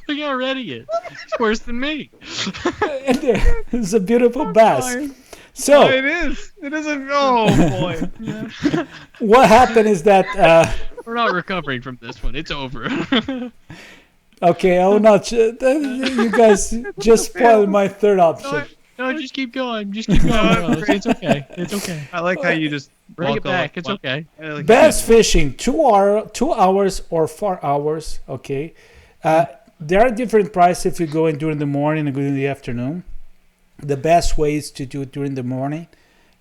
Look how ready he is. He's worse than me. And it's a beautiful bass. So it is. It is a boy. What happened is that we're not recovering from this one. It's over. Okay, I will not. You guys just spoiled my third option. No, just keep going. Just keep going. It's okay. It's okay. I like how you just bring it back. It's okay. Bass fishing, 2 hours or 4 hours. Okay. There are different prices if you go in during the morning and go in the afternoon. The best way is to do it during the morning,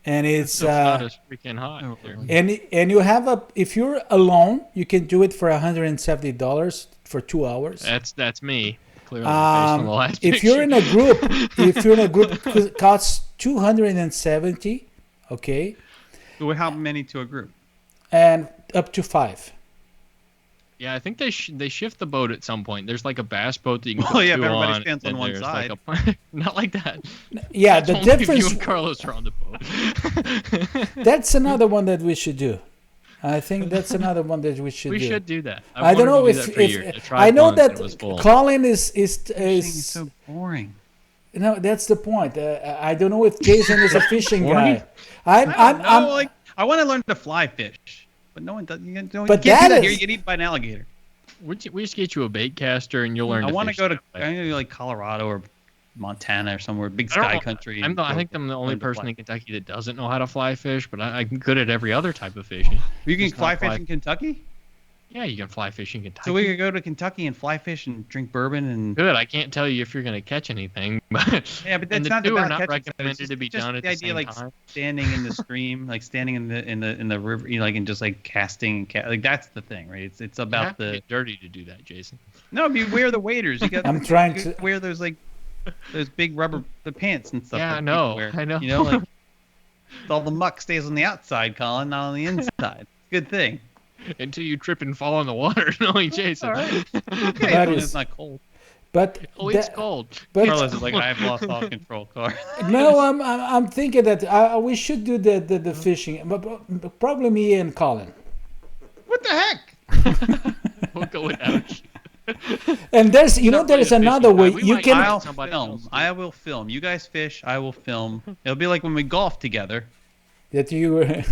and it's not as freaking hot. And you have if you're alone, you can do it for $170 for 2 hours. That's me. Clearly, based on the last if you're in a group, it costs $270. Okay. So how many to a group? And up to 5. Yeah, I think they shift the boat at some point. There's like a bass boat that you can if on, everybody stands on one side. Not like that. Yeah, That's the difference. You and Carlos are on the boat. That's another one that we should do. I think that's another one that we should do. We should do that. I don't know if I know that Collin is so boring. No, that's the point. I don't know if Jason is a fishing guy. I want to learn to fly fish. But no one does. You can't do that here. You get eaten by an alligator. We just get you a bait caster and you'll learn. I want to go to like Colorado or Montana or somewhere, big sky country. I think I'm the only person in Kentucky that doesn't know how to fly fish, but I'm good at every other type of fishing. You can fly fish in Kentucky? Yeah, you can fly fish in Kentucky. So we could go to Kentucky and fly fish and drink bourbon and. Good. I can't tell you if you're going to catch anything, but yeah, but that's not about not catching. recommended to be done at the same like time. Standing in the stream, like standing in the river, and just like casting, like that's the thing, right? It's about you have to get dirty to do that, Jason. No, you wear the waders. You got. I'm trying to wear those big rubber pants and stuff. Yeah, I know. You know, like all the muck stays on the outside, Collin, not on the inside. Good thing. Until you trip and fall in the water, knowing Jason. All right. Okay, it's not cold. But it's cold. But Carlos is like, I've lost all control, Car. No, I'm thinking that we should do the fishing, but probably me and Collin. What the heck? We'll go without you. And there's Not really there's a fishing another way guy. We you might can. find I'll somebody film. else. I will film. You guys fish. I will film. It'll be like when we golf together. That you were.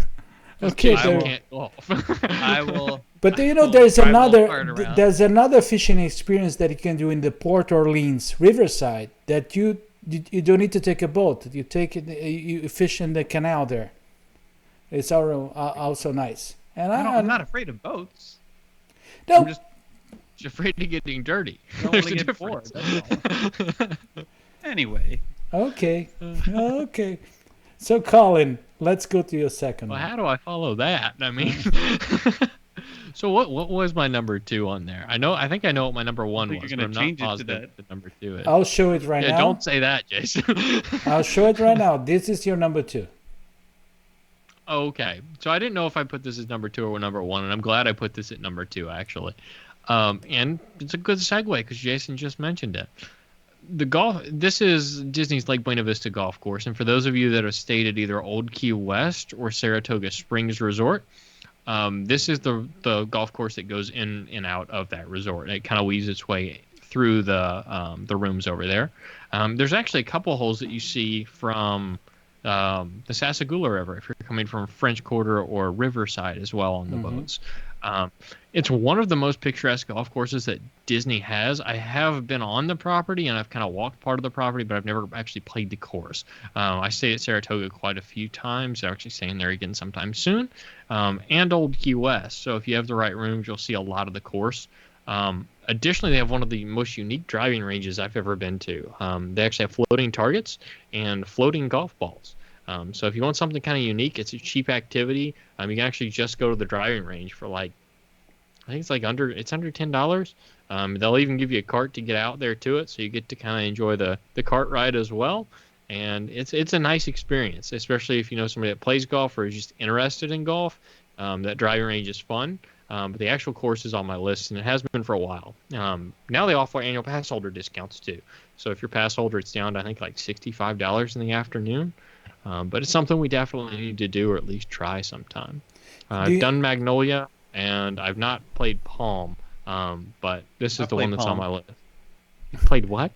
Okay, Okay, I there- will- can't golf. I will. but We'll there's drive a little another cart around. there's another fishing experience that you can do in the Port Orleans Riverside that you don't need to take a boat. You take it, you fish in the canal there. It's also nice. And I'm not afraid of boats. no, I'm just You're afraid of getting dirty. don't There's want a to get bored. difference. That's all. Anyway, okay, okay. So Colin, let's go to your second Well, one. how do I follow that? I mean, so what was my number 2 on there? I think I know what my number 1 think was, you're but gonna I'm not change it to positive that. what the number 2 is. I'll show it right Yeah, now. don't say that, Jason. I'll show it right now. This is your number 2. Okay, so I didn't know if I put this as number 2 or number 1, and I'm glad I put this at number 2 actually. And it's a good segue because Jason just mentioned it. This is Disney's Lake Buena Vista Golf Course, and for those of you that have stayed at either Old Key West or Saratoga Springs Resort, this is the golf course that goes in and out of that resort. It kind of weaves its way through the rooms over there. There's actually a couple holes that you see from the Sassagoula River if you're coming from French Quarter or Riverside as well on the boats. It's one of the most picturesque golf courses that Disney has. I have been on the property and I've kind of walked part of the property, but I've never actually played the course. I stayed at Saratoga quite a few times. I'm actually staying there again sometime soon. And Old Key West. So if you have the right rooms, you'll see a lot of the course. Additionally, they have one of the most unique driving ranges I've ever been to. They actually have floating targets and floating golf balls. So if you want something kind of unique, it's a cheap activity. You can actually just go to the driving range for I think it's under $10. They'll even give you a cart to get out there to it, so you get to kind of enjoy the cart ride as well. And it's a nice experience, especially if you know somebody that plays golf or is just interested in golf. That driving range is fun. But the actual course is on my list, and it has been for a while. Now they offer annual pass holder discounts too. So if you're pass holder, it's down to I think like $65 in the afternoon. But it's something we definitely need to do or at least try sometime. I've done Magnolia, and I've not played Palm, but this is the one that's on my list. You played what?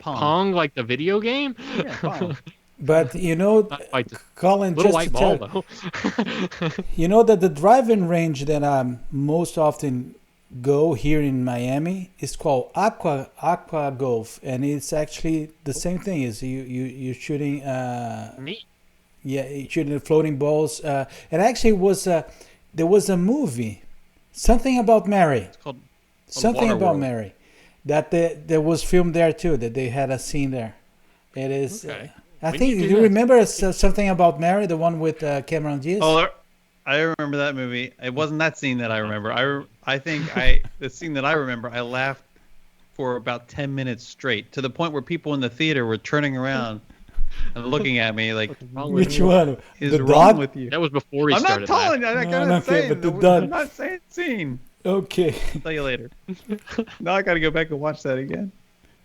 Pong, like the video game? yeah, Pong. But Not quite the Colin, little just white to ball, tell, though. you know that the driving range that I most often go here in Miami is called Aqua Golf, and it's actually the same thing. Is you're shooting Neat. yeah, you're shooting floating balls. And actually there was a movie, something about Mary, It's called something about Waterworld. Mary, that there was filmed there too. That they had a scene there. It is. Okay. I When think you do you that- remember something about Mary, the one with Cameron Diaz. Oh, I remember that movie. It wasn't that scene that I remember. I think the scene that I remember, I laughed for about 10 minutes straight, to the point where people in the theater were turning around and looking at me like, Which one? "Is The wrong dog? with you?" That was before he I'm not started. telling you. I'm No, not okay, saying. but the I'm dog. not saying scene. Okay. I'll tell you later. Now I got to go back and watch that again.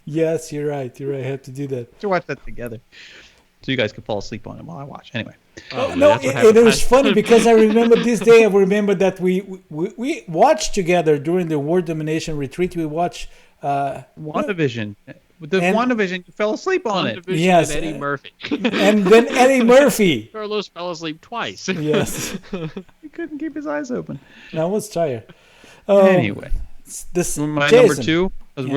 Yes, you're right. You're right. I have to do that. To watch that together, so you guys can fall asleep on it while I watch. Anyway. No, it was funny because I remember this day. I remember that we watched together during the World Domination Retreat. We watched. WandaVision. With the And- WandaVision, you fell asleep on it. WandaVision Yes, and Eddie Murphy. And then Eddie Murphy. Carlos fell asleep twice. Yes, He couldn't keep his eyes open. I was tired. Anyway, This my Jason. number 2, because Yeah.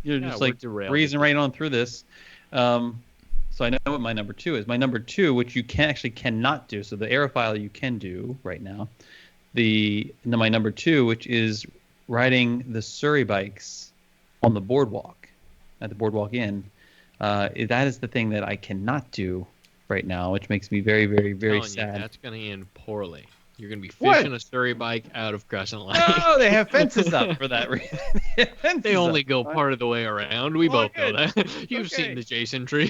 you're Yeah, just we're like derailed. breezing right on through this. So I know what my number 2 is. My number 2, which you cannot do. So the aerophile you can do right now. My number 2, which is riding the Surrey bikes on the boardwalk at the Boardwalk Inn. That is the thing that I cannot do right now, which makes me very, very, very Telling you, sad. that's going to end poorly. You're going to be What? fishing a Surrey bike out of Crescent Lake. No, they have fences up for that reason. They only go part of the way around. We Well, both know good. that. You've Okay. seen the Jason tree.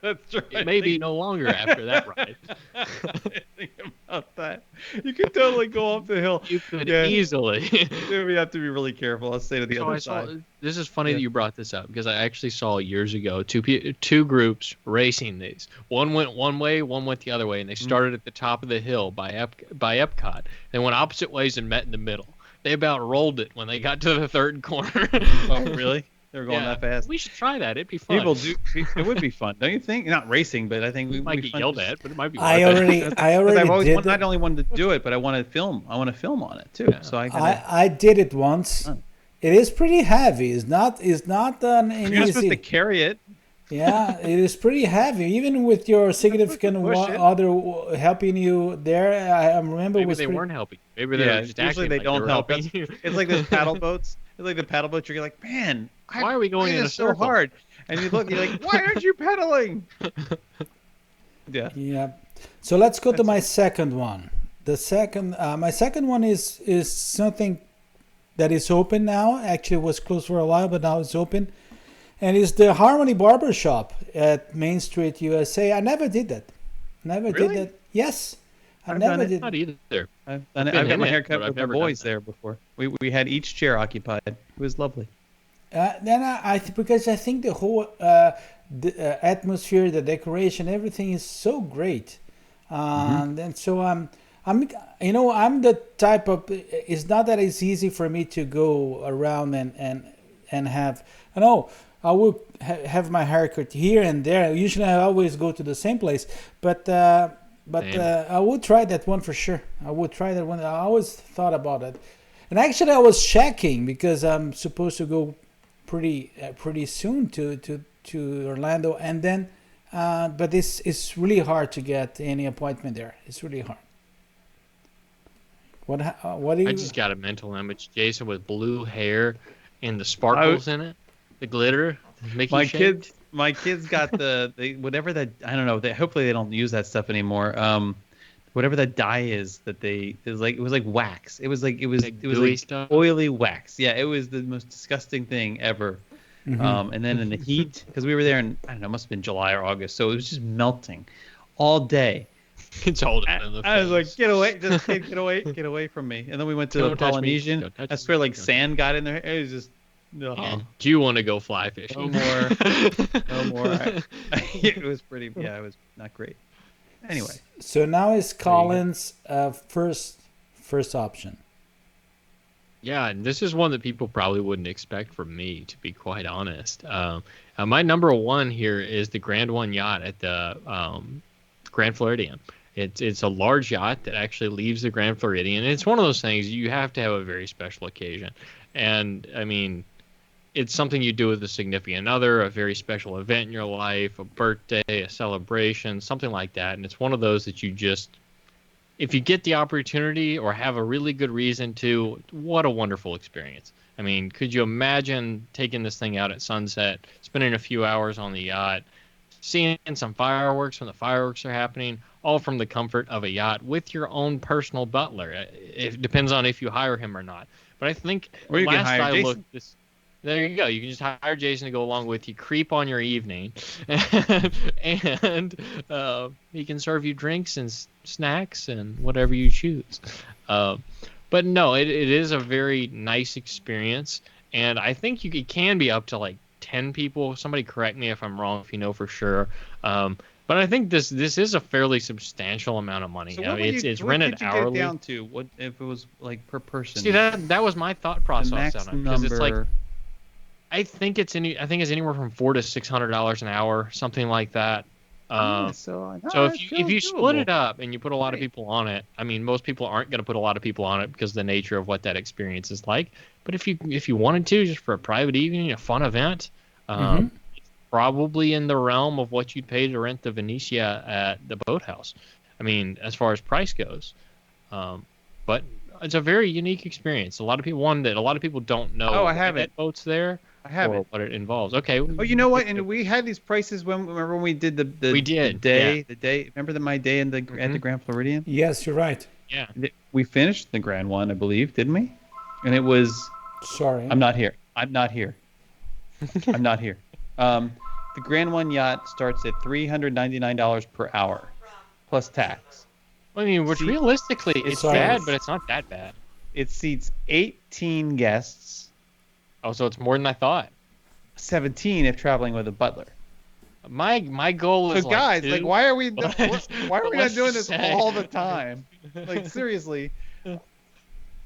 That's right. It may be no longer after that ride. Think about that. You could totally go off the hill. You could Yeah. easily. We have to be really careful. Let's stay to the So other I saw, side. this is funny Yeah. that you brought this up because I actually saw years ago two groups racing these. One went one way, one went the other way, and they started at the top of the hill by Epcot. They went opposite ways and met in the middle. They about rolled it when they got to the third corner. Oh, really? They were going that fast. We should try that. It'd be fun. People do. It would be fun, don't you think? Not racing, but I think we might get yelled at, but it might be. I already I've always did not only wanted to do it, but I want to film. I want to film on it too. Yeah. So I did it once. It is pretty heavy. It's not an easy. You're supposed to carry it. Yeah, it is pretty heavy. Even with your significant other helping you there, I remember. Maybe they weren't helping. Maybe they were just usually they like don't help. You. It's like those paddle boats. It's like the paddle boats. You're like, man, why are we going in a circle? So hard? And you look, you're like, why aren't you pedaling? Yeah. Yeah. So let's go to my second one. My second one is something that is open now. Actually, it was closed for a while, but now it's open. And it's the Harmony Barber Shop at Main Street, USA. I never did that. Did that. Yes. I never did. Not either. I've got my hair cut with the boys there before. We had each chair occupied. It was lovely. Then because I think the whole atmosphere, the decoration, everything is so great. And so I'm the type of. It's not that it's easy for me to go around and have. I will have my haircut here and there. Usually, I always go to the same place, but I would try that one for sure. I would try that one. I always thought about it, and actually, I was checking because I'm supposed to go pretty soon to Orlando, and then, but it's really hard to get any appointment there. It's really hard. What do you? I just got a mental image, Jason, with blue hair and the sparkles in it. The glitter, my kids got the whatever that I don't know. Hopefully they don't use that stuff anymore. Whatever that dye is that it was like wax. It was like stuff? Oily wax. Yeah, it was the most disgusting thing ever. And then in the heat, because we were there in I don't know, it must have been July or August, so it was just melting all day. It's holding in the face. I was like, get away, get away from me. And then we went to the Polynesian. I swear, like sand got in there. It was just. No. Do you want to go fly fishing? No more. It was pretty. Yeah, it was not great. Anyway. So now is Collin's first option. Yeah, and this is one that people probably wouldn't expect from me, to be quite honest. My number one here is the Grand One yacht at the Grand Floridian. It's a large yacht that actually leaves the Grand Floridian. And it's one of those things you have to have a very special occasion. And I mean, it's something you do with a significant other, a very special event in your life, a birthday, a celebration, something like that. And it's one of those that you just, if you get the opportunity or have a really good reason to, what a wonderful experience. I mean, could you imagine taking this thing out at sunset, spending a few hours on the yacht, seeing some fireworks when the fireworks are happening, all from the comfort of a yacht with your own personal butler. It depends on if you hire him or not. But I think or you last can hire I Jason. looked, there you go. You can just hire Jason to go along with you, creep on your evening, and he can serve you drinks and snacks and whatever you choose. But no, it is a very nice experience, and I think it can be up to like 10 people. Somebody correct me if I'm wrong, if you know for sure. But I think this is a fairly substantial amount of money. So it's what rented could you hourly. Get down to? What if it was like per person? See, that was my thought process on it, because it's like, I think it's anywhere from $400 to $600 an hour, something like that. So if you split it up and you put a lot of people on it, I mean, most people aren't going to put a lot of people on it because of the nature of what that experience is like. But if you wanted to, just for a private evening, a fun event, it's probably in the realm of what you'd pay to rent the Venetia at the boathouse. I mean, as far as price goes, but it's a very unique experience. A lot of people don't know. Oh, I have it. Boats there. I have it. What it involves. Okay. Oh, you know what? And we had these prices remember when we did the day. Remember my day at the Grand Floridian? Yes, you're right. Yeah. We finished the Grand one, I believe, didn't we? And it was. Sorry. I'm not here. I'm not here. The Grand One yacht starts at $399 per hour, plus tax. I mean, which realistically, it's bad, but it's not that bad. It seats 18 guests. Oh, so it's more than I thought. 17 if traveling with a butler. My goal is so guys, two, like, why are we not doing this say. all the time? Like, seriously.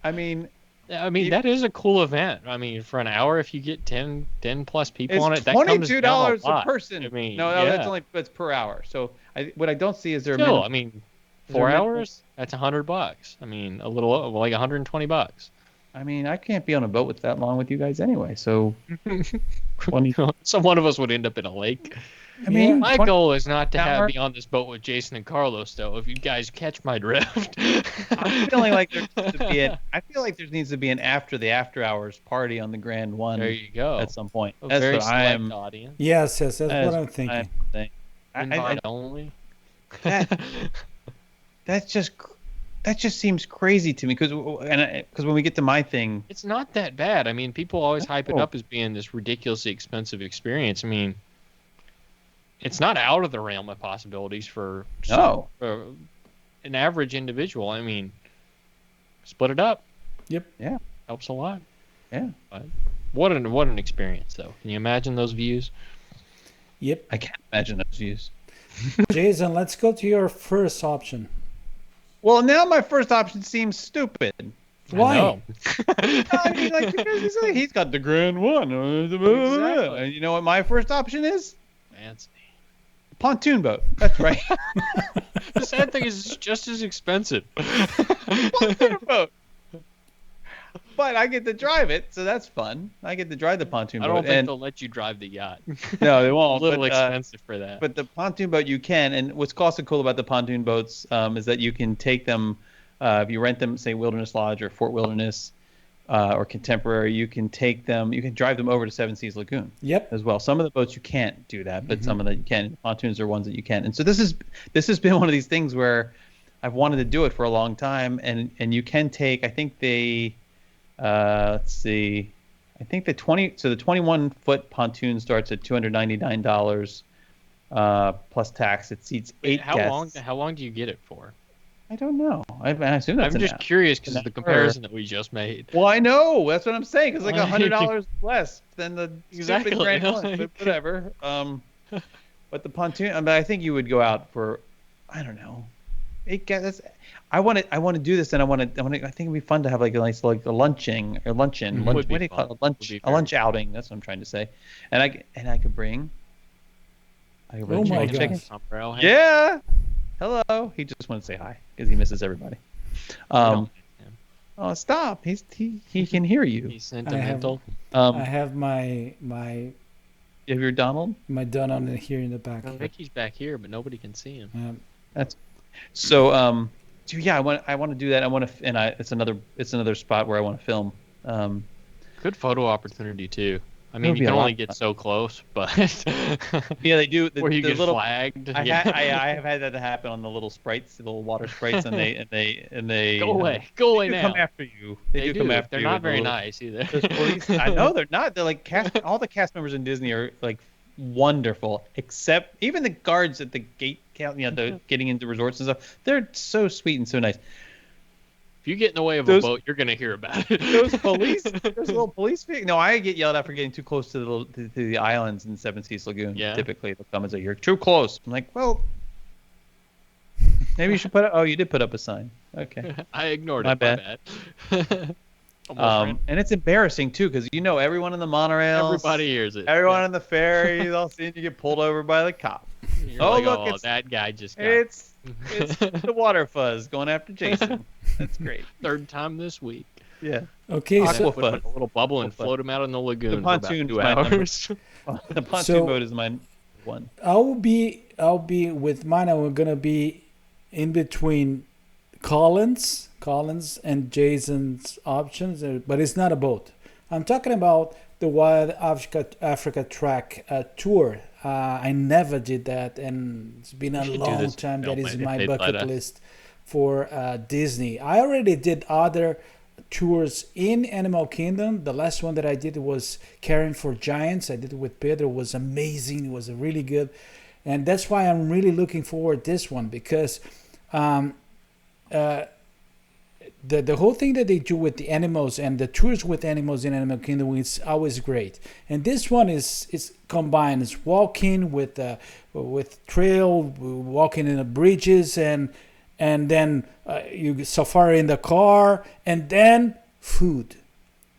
I mean, I mean, that is a cool event. I mean, for an hour, if you get 10 plus people on it, It's that comes down $22 a lot. person. I mean, no, yeah. that's per hour. So what I don't see is there a Still, minimum. I mean, Is there 4 a minimum? hours, that's $100. I mean, a little, like $120. I mean, I can't be on a boat with that long with you guys anyway. So, So one of us would end up in a lake. I mean, My goal is not to hour? be on this boat with Jason and Carlos, though. If you guys catch my drift. I'm feeling like there needs to be an after the after hours party on the Grand One. There you go. At some point. A That's very what I select am. audience. Yes, that's what I'm thinking. Invite only. That just seems crazy to me because when we get to my thing, It's not that bad. I mean, people always hype it up as being this ridiculously expensive experience. I mean, it's not out of the realm of possibilities for an average individual. I mean, split it up. Yep. Yeah. Helps a lot. Yeah. But what an experience, though. Can you imagine those views? Yep. I can't imagine those views. Jason, let's go to your first option. Well, now my first option seems stupid. Why? I mean, like, because he's got the Grand One. Exactly. And you know what my first option is? Fancy. Pontoon boat. That's right. The sad thing is it's just as expensive. Pontoon boat. But I get to drive it, so that's fun. I get to drive the pontoon boat. I don't think they'll let you drive the yacht. No, they won't. A little expensive for that. But the pontoon boat you can, and what's also cool about the pontoon boats is that you can take them, if you rent them, say Wilderness Lodge or Fort Wilderness or Contemporary, you can take them, you can drive them over to Seven Seas Lagoon. Yep. As well. Some of the boats you can't do that, but some of them you can. Pontoons are ones that you can. And so this has been one of these things where I've wanted to do it for a long time, and you can take, I think they. Let's see. I think the 21-foot pontoon starts at $299 plus tax. It seats 8 guests. How long do you get it for? I don't know. I assume that's I'm just curious because of the comparison that we just made. Well, I know. That's what I'm saying. It's like $100 less than the stupid Grand One, but whatever. But the pontoon. I mean, I think you would go out for, I don't know, 8 guests. I want to do this, and I think it'd be fun to have like a nice like a luncheon. What do you call it? A lunch outing. That's what I'm trying to say. And I could bring. Oh my God! Yeah. Hello. He just wanted to say hi because he misses everybody. Oh, stop! He can hear you. He's sentimental. I have my. You have your Donald. My Donald here in the back. I think he's back here, but nobody can see him. That's so. So yeah, I want to do that. It's another spot where I want to film. Good photo opportunity too. I mean, you can only get so close, but yeah, they do. Where you get flagged. I have had that happen on the little sprites, the little water sprites, and they go away now. Come after you. They do come after they're you. They're not very nice either. I know they're not. They're like all the cast members in Disney are like wonderful, except even the guards at the gate, the getting into resorts and stuff. They're so sweet and so nice. If you get in the way of a boat, you're gonna hear about it. those little police. No, I get yelled at for getting too close to the islands in Seven Seas Lagoon. Yeah. Typically, they'll come and say you're too close. I'm like, well, maybe you should put up. Oh, you did put up a sign. Okay. I ignored it. My bad. And it's embarrassing too, because everyone in the monorails, everybody hears it. Everyone in the ferry, they'll see you get pulled over by the cop. Look, it's that guy just got. It's the water fuzz going after Jason. That's great. Third time this week. Yeah. Okay, so put a little bubble and float him out in the lagoon. The pontoon for about 2 hours. The pontoon boat is my one. I'll be with mine. I'm gonna be in between Collins and Jason's options, but it's not a boat. I'm talking about the Wild Africa Track tour. I never did that, and it's been a long time. That is my bucket list for Disney. I already did other tours in Animal Kingdom. The last one that I did was Caring for Giants. I did it with Pedro. It was amazing. It was really good, and that's why I'm really looking forward to this one, because the whole thing that they do with the animals and the tours with animals in Animal Kingdom is always great. And this one is combined. It's walking with trail, walking in the bridges, and then you safari in the car, and then food.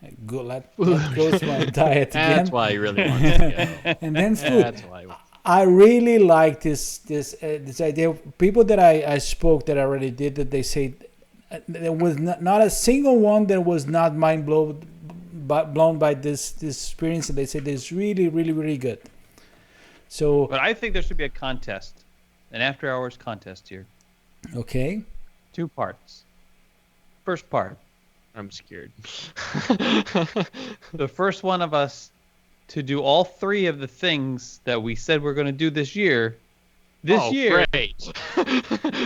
That goes my diet again. That's why he really wants to go. And then food. That's why. I really like this idea. People that I spoke that already did that, they say there was not a single one that was not blown by this experience, and they said it's really, really, really good. So, but I think there should be a contest, an after-hours contest here. Okay. 2 parts. First part. I'm scared. The first one of us to do all 3 of the things that we said we're going to do this year. Great.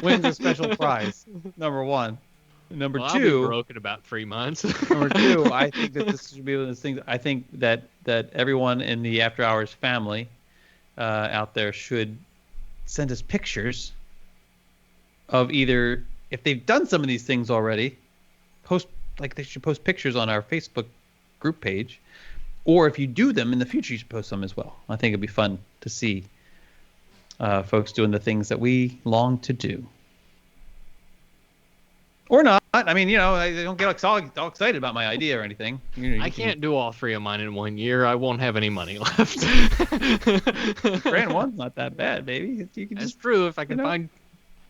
Wins a special prize. Number 1. Number 2. I'll be broke in about 3 months. Number 2. I think that this should be one of those things. I think that everyone in the After Hours family out there should send us pictures of either, if they've done some of these things already, they should post pictures on our Facebook group page, or if you do them in the future, you should post them as well. I think it'd be fun to see folks doing the things that we long to do. Or not. I mean, I don't get all excited about my idea or anything. I can't do all 3 of mine in 1 year. I won't have any money left. Grand one's not that bad, baby. That's true. If I can find...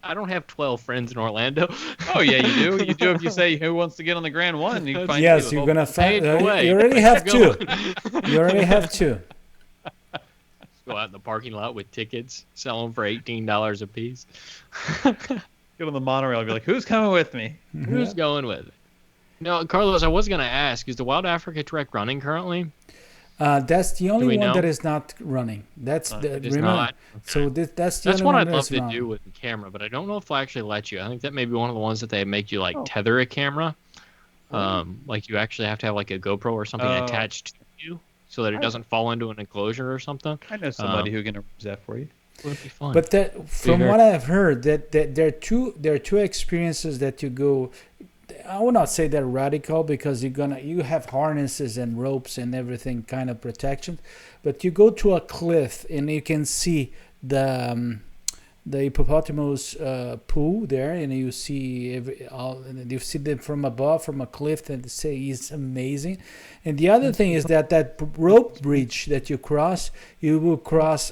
I don't have 12 friends in Orlando. Oh, yeah, you do. You do if you say who wants to get on the Grand One. You find yes, you're going to find... you already have 2. You already have 2. Go out in the parking lot with tickets, sell them for $18 a piece. Get on the monorail and be like, who's coming with me? Who's going with it? No, Carlos, I was going to ask, is the Wild Africa Trek running currently? That's the only one that is not running. That's not. So that's the only what one I'd love to do with the camera, but I don't know if they'll actually let you. I think that may be one of the ones that they make you tether a camera. Like you actually have to have like a GoPro or something attached to you so that it doesn't fall into an enclosure or something. I know somebody who can arrange that for you. Would be fun. But from what I've heard, that there are two experiences that you go. I would not say they're radical because you have harnesses and ropes and everything kind of protection, but you go to a cliff and you can see the hippopotamus poo there, and you see you see them from above from a cliff, and they say it's amazing. And the other thing is that rope bridge that you will cross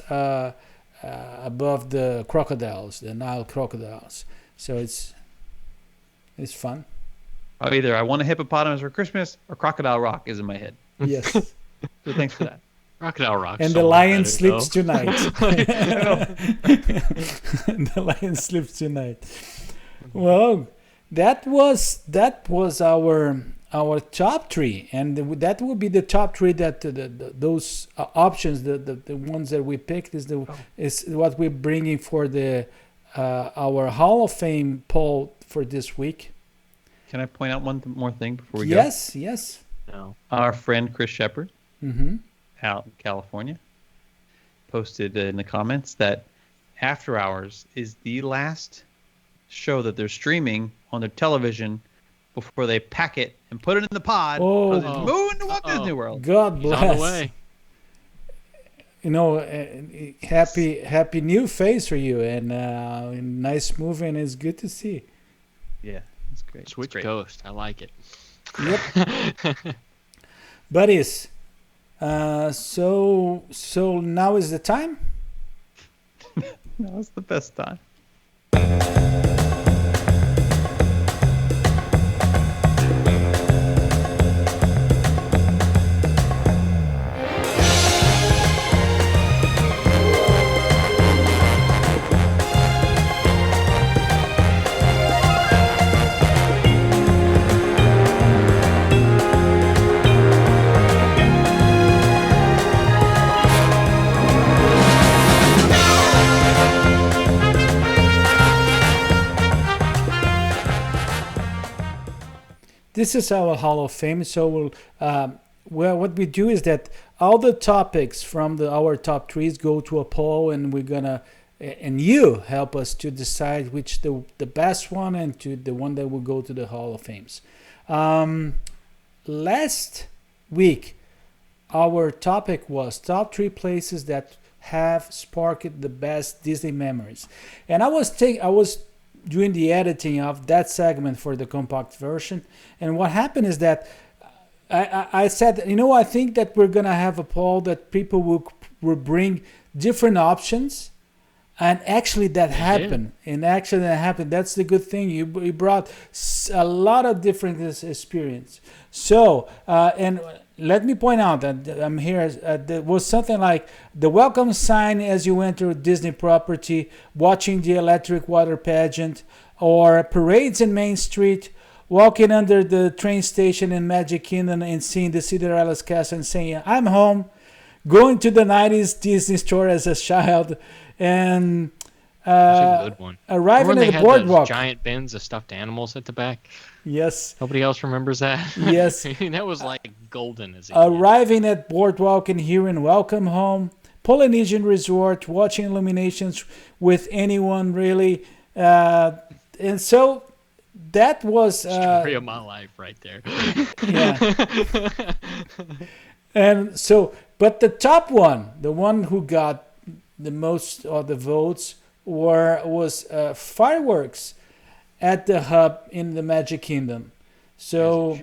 above the crocodiles, the Nile crocodiles. So it's fun. Either I want a hippopotamus for Christmas or Crocodile Rock is in my head. Yes. So thanks for that. Crocodile Rock. And the lion sleeps tonight. The lion sleeps tonight. Well, that was our top 3, and that will be the top 3 that those options, the ones that we picked is what we're bringing for the our Hall of Fame poll for this week. Can I point out one more thing before we go? Yes. No. Our friend Chris Shepard, out in California, posted in the comments that After Hours is the last show that they're streaming on their television before they pack it and put it in the pod because it's moving to Walt Disney World. God bless. He's on the way. Happy new face for you, and nice movie, and it's good to see. Yeah. It's great. Switch Coast. I like it. Yep. Buddies, so now is the time? No, it's the best time. This is our Hall of Fame. So what we do is that all the topics from our top 3s go to a poll, and you help us to decide which the best one and to the one that will go to the Hall of Fames. Last week, our topic was top 3 places that have sparked the best Disney memories, and I was doing the editing of that segment for the compact version. And what happened is that I said, I think that we're gonna have a poll that people will bring different options. And actually that happened. That's the good thing. You brought a lot of different experience. So, and let me point out that I'm here. There was something like the welcome sign as you enter Disney property, watching the electric water pageant, or parades in Main Street, walking under the train station in Magic Kingdom and seeing the Cinderella's castle and saying, I'm home, going to the 90s Disney store as a child, and That's a good one. arriving Remember at they the had boardwalk. those giant bins of stuffed animals at the back? Yes. Nobody else remembers that? Yes. That was like golden as a kid. Arriving at boardwalk and hearing Welcome Home, Polynesian Resort, watching illuminations with anyone really. And so that was... story of my life right there. Yeah. And so, but the top one, the one who got the most of the votes was fireworks at the hub in the Magic Kingdom. So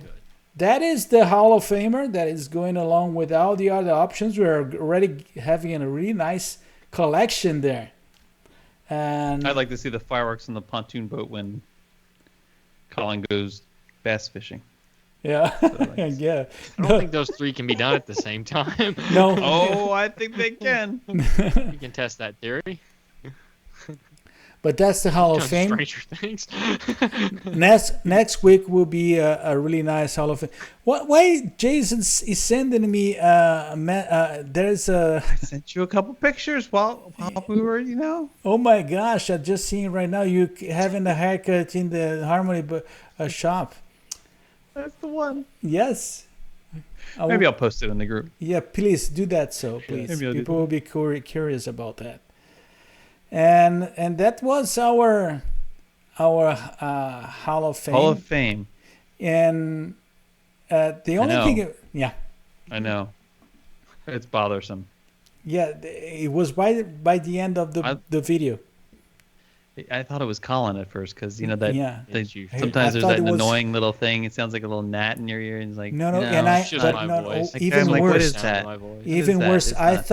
that is the Hall of Famer that is going along with all the other options. We're already having a really nice collection there. And I'd like to see the fireworks on the pontoon boat when Collin goes bass fishing. yeah, yeah. I don't think those three can be done at the same time. No. Oh, I think they can. You can test that theory. But that's the Hall of Done Fame. Stranger Things. Next week will be a really nice Hall of Fame. Why Jason is sending me there's a... I sent you a couple pictures while we were, Oh my gosh, I just seen right now you having a haircut in the Harmony shop. That's the one. Yes. Maybe I'll post it in the group. Yeah, please do that. So please, Maybe I'll do people will be curious about that. And that was our Hall of Fame. Hall of Fame. And the only know. thing, yeah, I know. It's bothersome. yeah, it was by the end of the video. I thought it was Collin at first because that Yeah. sometimes I there's thought that it was- annoying little thing. It sounds like a little gnat in your ear, and it's like No, and it's just my voice. even I'm like, worse. what is Sound that? of my voice. Even that? worse, It's I not.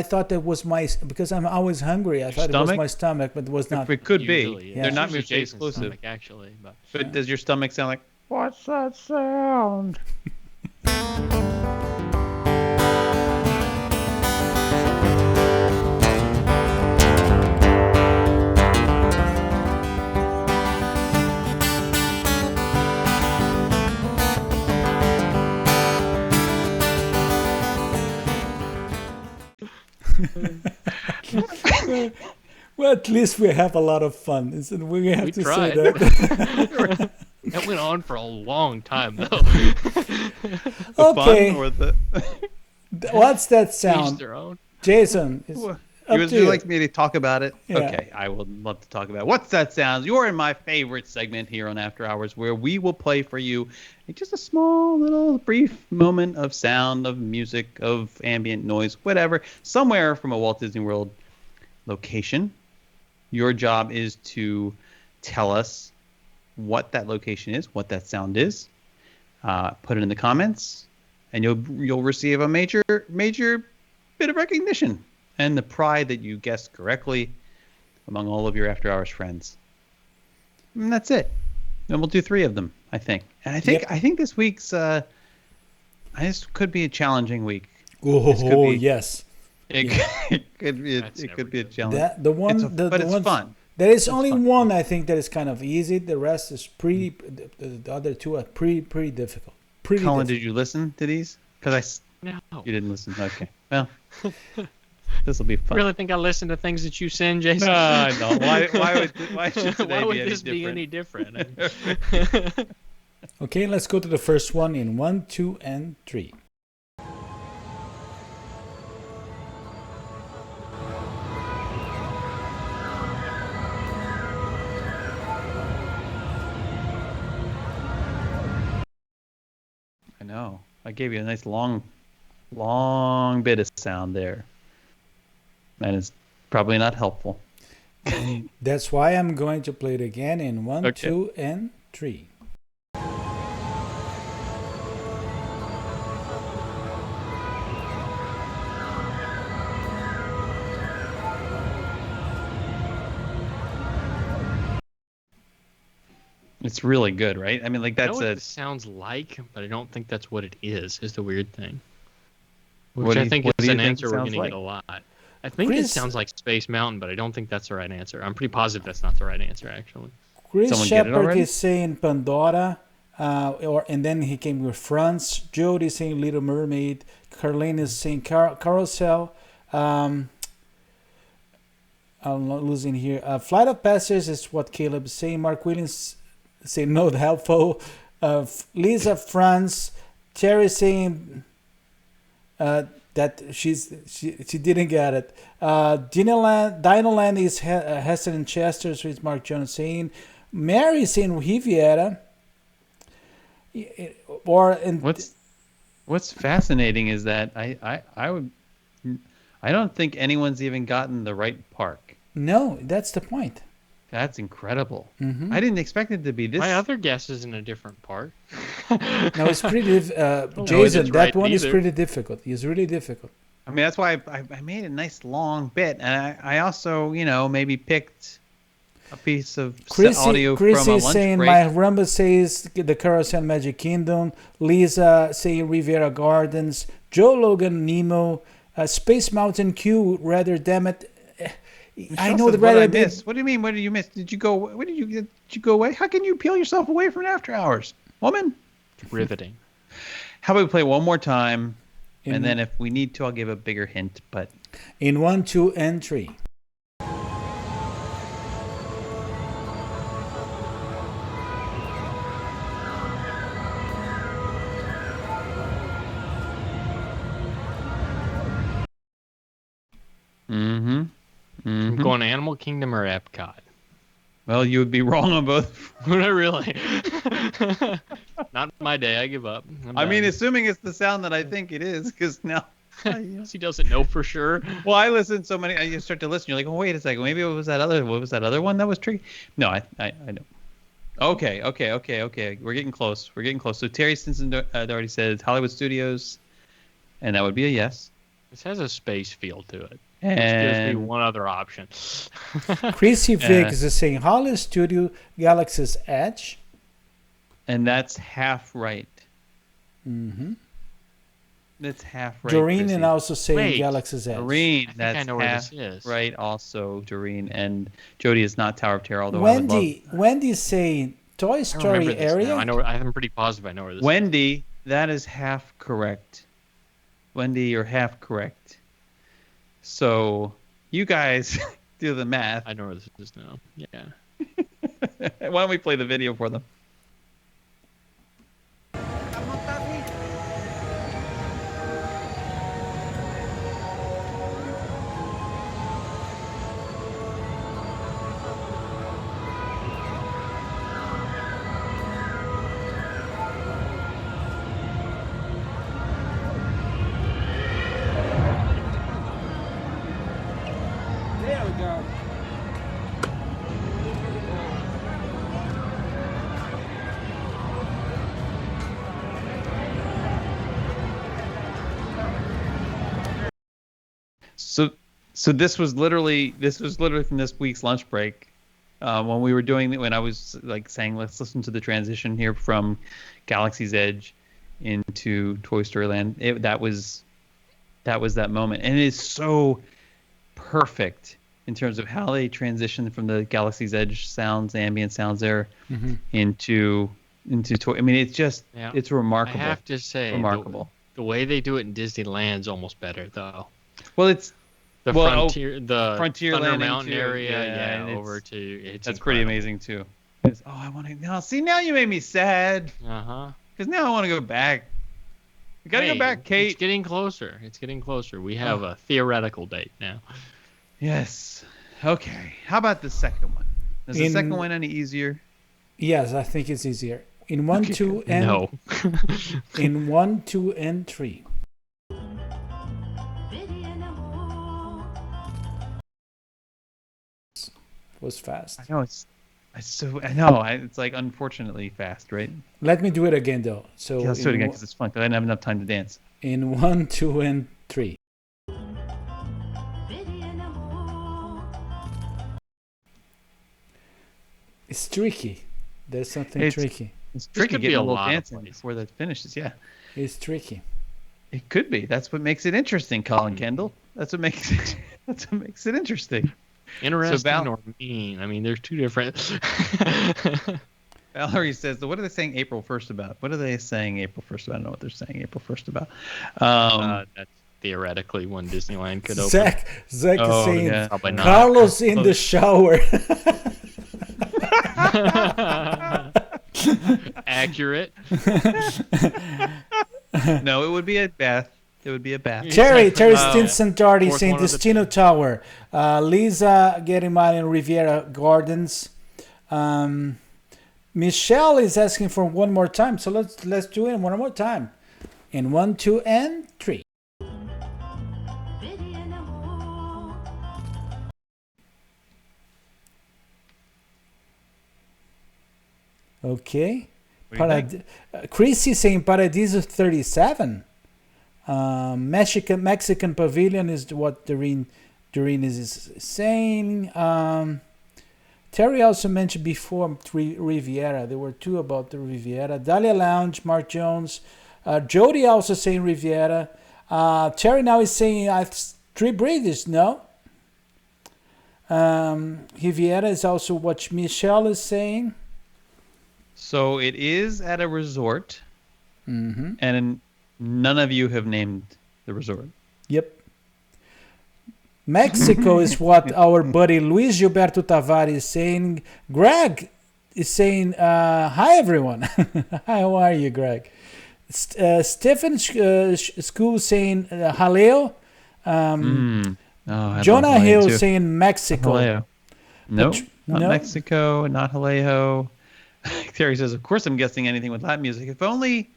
thought that was because I'm always hungry. I thought it was stomach? my stomach, but it was not. It could Usually, be. yeah. They're not It's usually mutually Jason's exclusive. stomach, actually, but But does your stomach sound like? What's that sound? Well, at least we have a lot of fun. We have we to tried. say that. That went on for a long time, though. Okay, Fun or the? what's that Each sound, their own. Jason? It's You up would to you you. like me to talk about it? Yeah. Okay, I would love to talk about it. What's that sound? You're in my favorite segment here on After Hours, where we will play for you just a small little brief moment of sound, of music, of ambient noise, whatever, somewhere from a Walt Disney World location. Your job is to tell us what that location is, what that sound is. Put it in the comments, and you'll receive a major bit of recognition and the pride that you guessed correctly among all of your After Hours friends. And that's it. And we'll do 3 of them, I think. And I think this week's this could be a challenging week. Oh, yes. It could be a challenge. That the one, but it's fun. There is only one I think that is kind of easy. The rest is pretty. The other 2 are pretty difficult. Pretty. Collin, difficult. did you listen to these? Because No. you didn't listen. Okay. Well, this will be fun. Really think I listen to things that you send, Jason? No, I don't. Why should today Why would be any this be different? any different? Okay, let's go to the first one in 1, 2, and 3. I know. I gave you a nice long bit of sound there. And it's probably not helpful. That's why I'm going to play it again in 1, Okay. 2, and 3. It's really good, right? I mean, like I know that's what a this sounds like, but I don't think that's what it is the weird thing. What Which do I you- think what is do you an think answer it we're sounds going to like? get a lot. I think it Chris- sounds like Space Mountain, but I don't think that's the right answer. I'm pretty positive that's not the right answer, actually. Chris Someone get it Shepard already? is saying Pandora, and then he came with France. Jody is saying Little Mermaid. Carlene is saying Carousel. I'm not losing here. Flight of Passage is what Caleb is saying. Mark Williams saying not helpful. Lisa France. Terry saying that she didn't get it. Dinoland is Heston and Chester, so it's Mark Jones saying. Mary is saying Riviera. What's fascinating is that I don't think anyone's even gotten the right park. No, that's the point. That's incredible. Mhm. I didn't expect it to be this. My other guess is in a different park. No, it's pretty know if Jason, it's that right one is either. pretty difficult. It's really difficult. I mean, that's why I made a nice long bit, and I also maybe picked a piece of audio from Chrissy a is lunch saying break. my Rumba says the Carousel Magic Kingdom. Lisa saying Riviera Gardens. Joe Logan Nemo. Space Mountain Q. Rather damn it. I know the what I rather bit. missed. What do you mean? What did you miss? Did you go? Where did you go away? How can you peel yourself away from After Hours, woman? Riveting. How about we play one more time, In- and then if we need to, I'll give a bigger hint. But In 1, 2, and 3. I'm going Animal Kingdom or Epcot. Well, you would be wrong on both. Would I really? Not my day. I give up. I mean, assuming it's the sound that I think it is, because now. he doesn't know for sure. Well, I listen so many. You start to listen. You're like, oh, wait a second. Maybe it was that other. What was that other one that was tricky? No, I know. Okay. We're getting close. So Terry Stinson already said Hollywood Studios, and that would be a yes. This has a space feel to it. And Which gives me one other option. Chrissy Viggs is saying Hollywood Studio Galaxy's Edge. And that's half right. Mm-hmm. That's half right. Doreen Chrissy. and also saying Wait, Galaxy's Edge. Doreen, I that's know where half this is. right. Also, Doreen and Jody is not Tower of Terror. Although I would love. Wendy's saying Toy I Story remember this area. now. I know. I'm pretty positive I know where this is. Wendy, that is half correct. Wendy, you're half correct. So you guys do the math. I know where this is now. Yeah. Why don't we play the video for them? There we go. So this was literally from this week's lunch break, when we were when I was like saying let's listen to the transition here from Galaxy's Edge into Toy Story Land. That was that moment, and it is so perfect in terms of how they transition from the Galaxy's Edge sounds, ambient sounds there, into Toy. I mean, it's just it's remarkable. I have to say, remarkable. The way they do it in Disneyland's almost better though. Well, it's the Frontier, the Frontierland Thunder Mountain into- area, and over to it's that's pretty amazing too. Oh, I want to now. See, now you made me sad. Because now I want to go back. We gotta go back, Kate. It's getting closer. We have a theoretical date now. Yes. Okay. How about the second one? Is the second one any easier? Yes, I think it's easier. In 1, 2, and No. in 1, 2, and 3. was fast. I know it's like unfortunately fast, right? Let me do it again though. So Yeah, let's do it again because it's fun. 'Cause I didn't have enough time to dance. In 1, 2, and 3. It's tricky. There's something tricky. It's tricky could be getting a a little lot of dancing places. before that finishes. Yeah, It's tricky. it could be. That's what makes it interesting, Collin Kendall. That's what makes it. That's what makes it interesting. Interesting or mean? I mean, there's two different. Valerie says, "What are they saying April 1st about? What are they saying April 1st about? I don't know what they're saying April 1st about." That's theoretically when Disneyland could open. Zach is saying yeah. Probably not. Carlos in the shower. Accurate. No, it would be a bath. It would be a bath. Terry Stinson Darty Fourth saying one of the Destino Tower. Lisa getting mine in Riviera Gardens. Michelle is asking for one more time, so let's do it one more time. In 1, 2, and 3. Okay. Chrissy saying Paradiso 37. Mexican Pavilion is what Doreen is saying. Terry also mentioned before Riviera. There were two about the Riviera. Dahlia Lounge, Mark Jones. Jody also saying Riviera. Terry now is saying Three Bridges. No. Riviera is also what Michelle is saying. So it is at a resort, Mm-hmm. and none of you have named the resort. Yep. Mexico is what our buddy Luis Gilberto Tavares is saying. Greg is saying, hi, everyone. How are you, Greg? Stephen School saying, haleo. Jonah Hill saying Mexico. Haleo. Nope, not no. Mexico, not Haleo. Terry says, of course I'm guessing anything with Latin music. If only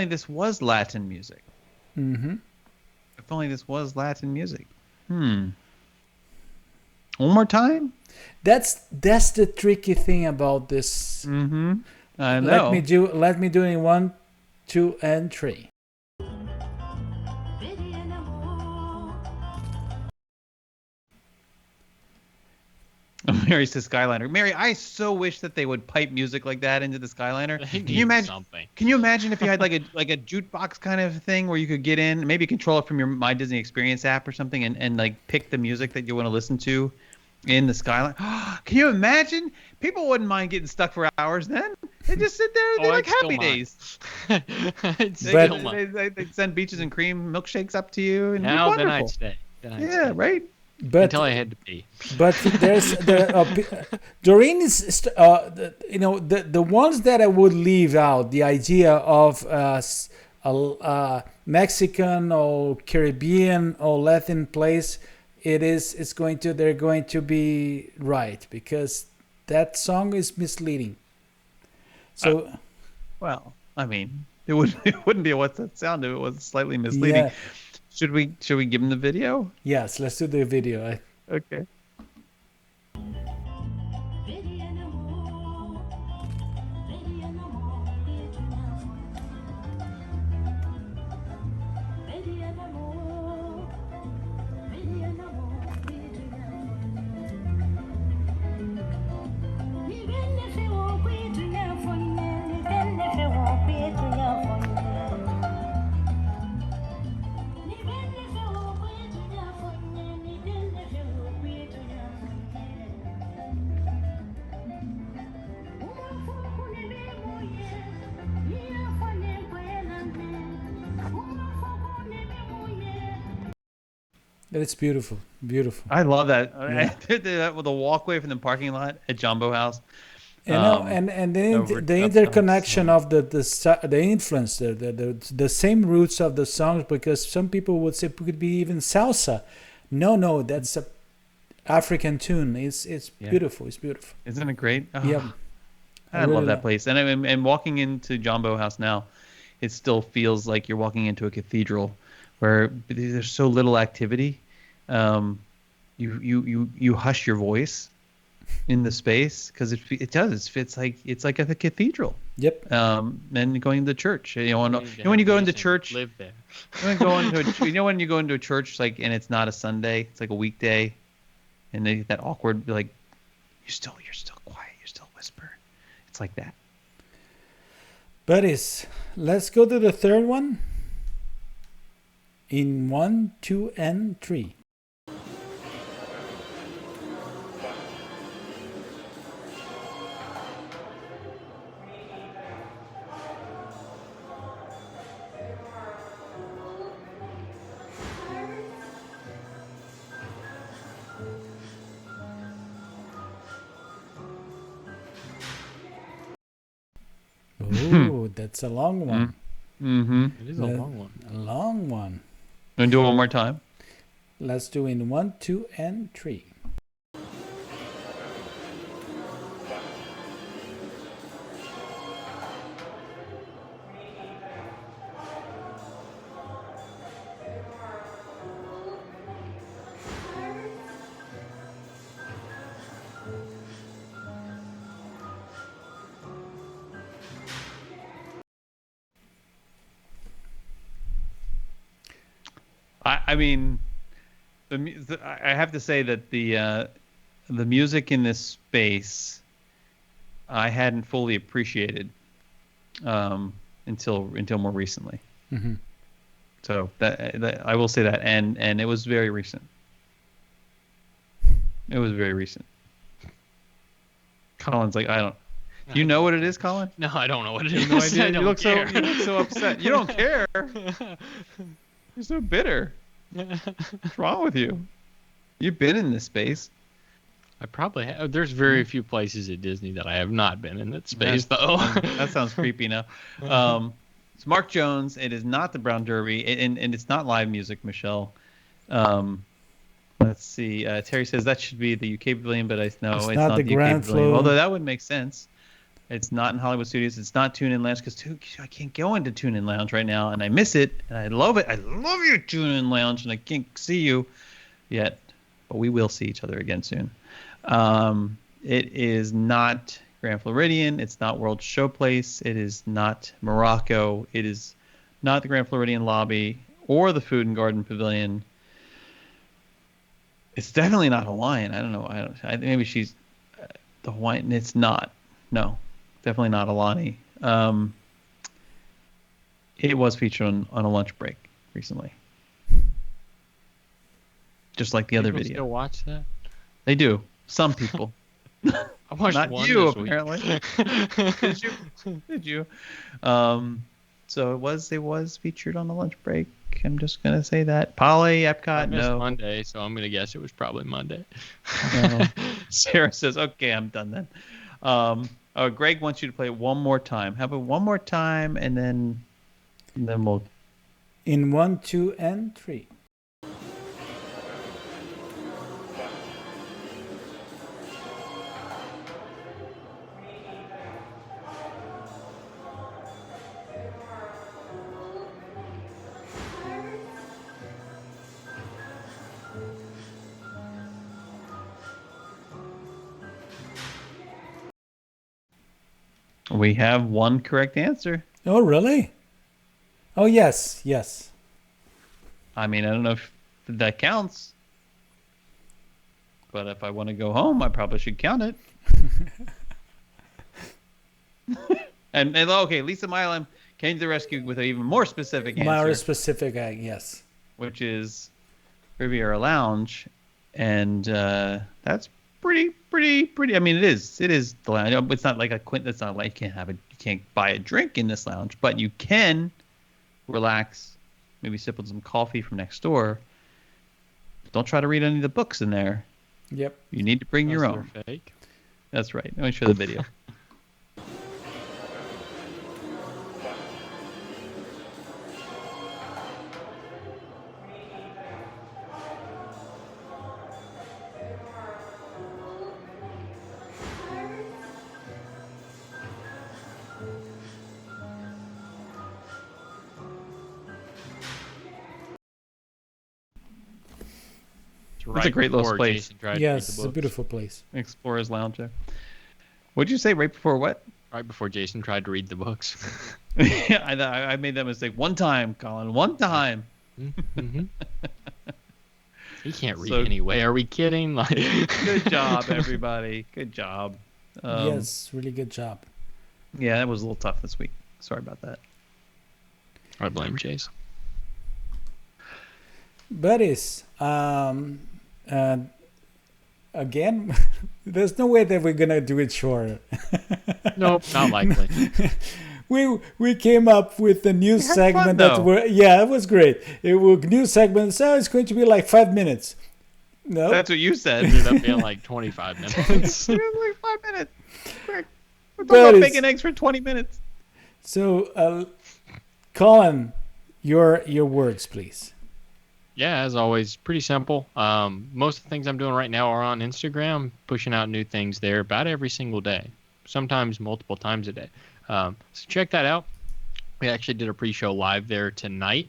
this was Latin music. Mm-hmm. If only this was Latin music. One more time? That's the tricky thing about this. Mm-hmm. I know. Let me do it in 1, 2, and 3. Mary says Skyliner. Mary, I so wish that they would pipe music like that into the Skyliner. Can you imagine? Something. Can you imagine if you had like a jukebox kind of thing where you could get in, maybe control it from your My Disney Experience app or something, and like pick the music that you want to listen to in the Skyliner? Can you imagine? People wouldn't mind getting stuck for hours then. They just sit there. They're like Happy Days. They send Beaches and Cream milkshakes up to you. And now then I'd stay. Yeah, right. But until I had to pee. But Doreen is the ones that I would leave out, the idea of Mexican or Caribbean or Latin place, they're going to be right, because that song is misleading. So well, I mean, it wouldn't be What's That Sound if it was slightly misleading. Yeah. Should we give him the video? Yes, let's do the video. Okay. It's beautiful, beautiful. I love that. Yeah. I did that with a walkway from the parking lot at Jumbo House. And the interconnection of the influence, the same roots of the songs, because some people would say it could be even salsa. No, that's a African tune. It's beautiful. It's beautiful. Isn't it great? Oh, yeah, I love that place. And walking into Jumbo House now, it still feels like you're walking into a cathedral, where there's so little activity. You hush your voice in the space because it does. It's like a cathedral. Yep. And going to church. When you go into church, live there. When you go into a church and it's not a Sunday, it's like a weekday, and they get that awkward you're still quiet, you're still whisper. It's like that. Buddies, let's go to the third one. In 1, 2, and 3. Oh, that's a long one. Mm-hmm. It is a long one. A long one. Want to do it one more time? Let's do in 1, 2, and 3. I mean, I have to say that the music in this space I hadn't fully appreciated until more recently. Mm-hmm. So that I will say that, and it was very recent. It was very recent. Colin's like, I don't. Do you know what it is, Colin? No, I don't know what it You is. have no idea. I don't You look care. so upset. You don't care. You're so bitter. What's wrong with you? You've been in this space. I probably have. There's very few places at Disney that I have not been in that space, though. That sounds creepy now. It's Mark Jones. It is not the Brown Derby, and it's not live music, Michelle. Let's see. Terry says that should be the UK Pavilion, but it's not the Grand UK Pavilion. Flow. Although that would make sense. It's not in Hollywood Studios. It's not Tune In Lounge because I can't go into Tune In Lounge right now, and I miss it, and I love it. I love you, Tune In Lounge, and I can't see you yet, but we will see each other again soon. It is not Grand Floridian. It's not World Showplace. It is not Morocco. It is not the Grand Floridian lobby or the Food and Garden Pavilion. It's definitely not Hawaiian. I don't know. Maybe she's the Hawaiian. It's not. No. Definitely not Alani. It was featured on a lunch break recently. Just like the other People video. still watch that? They do. Some people. I watched Not one you, this week. apparently. Did you? So it was featured on the lunch break. I'm just gonna say that. Poly, I Epcot, missed no. Monday, so I'm gonna guess it was probably Monday. Sarah says, "Okay, I'm done then." Greg wants you to play it one more time. How about one more time, and then we'll. In 1, 2, and 3. We have one correct answer. Oh, really? Oh, yes. I mean, I don't know if that counts, but if I want to go home, I probably should count it. and okay, Lisa Milam came to the rescue with an even more specific answer. More specific, yes. Which is Riviera Lounge, and that's pretty. I mean, it is the lounge. It's not like it's not like you can't buy a drink in this lounge, but you can relax, maybe sip on some coffee from next door. Don't try to read any of the books in there. Yep. You need to bring your own. Fake. That's right. Let me show the video. Right a great little before place. Jason tried to read Yes, the it's a books. beautiful place. Explorer's Lounge there. What'd you say right before what? Right before Jason tried to read the books. Yeah, I made that mistake one time, Colin. One time. Mm-hmm. He can't read So- anyway. Are we kidding? Like, Good job, everybody. Good job. Yes, really good job. Yeah, that was a little tough this week. Sorry about that. I blame Jason. Buddies, again, there's no way that we're gonna do it shorter. Nope, not likely. We came up with a new had segment fun, that though. it was great. It was new segment, so it's going to be like 5 minutes. No, That's what you said. Ended up being like 25 minutes. It was like 5 minutes. We're But talking about it's- bacon eggs for 20 minutes. so Colin, your words, please. Yeah, as always, pretty simple. Most of the things I'm doing right now are on Instagram, pushing out new things there about every single day, sometimes multiple times a day. So check that out. We actually did a pre-show live there tonight,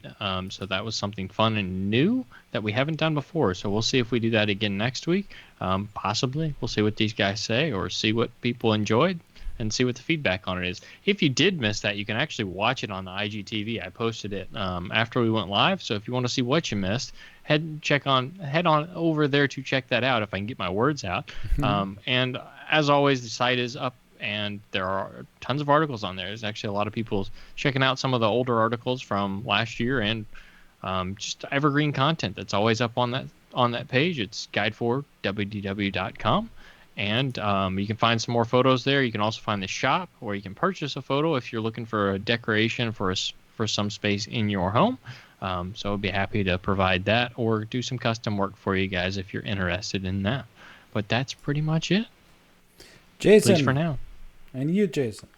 so that was something fun and new that we haven't done before. So we'll see if we do that again next week. Possibly. We'll see what these guys say or see what people enjoyed and see what the feedback on it is. If you did miss that, you can actually watch it on the IGTV. I posted it after we went live, so if you want to see what you missed, head on over there to check that out if I can get my words out. And as always, the site is up, and there are tons of articles on there. There's actually a lot of people checking out some of the older articles from last year and just evergreen content that's always up on that page. It's guide4wdw.com. And you can find some more photos there. You can also find the shop where you can purchase a photo if you're looking for a decoration for some space in your home. So I'd be happy to provide that or do some custom work for you guys if you're interested in that. But that's pretty much it, at Jason, least for now. and you, Jason.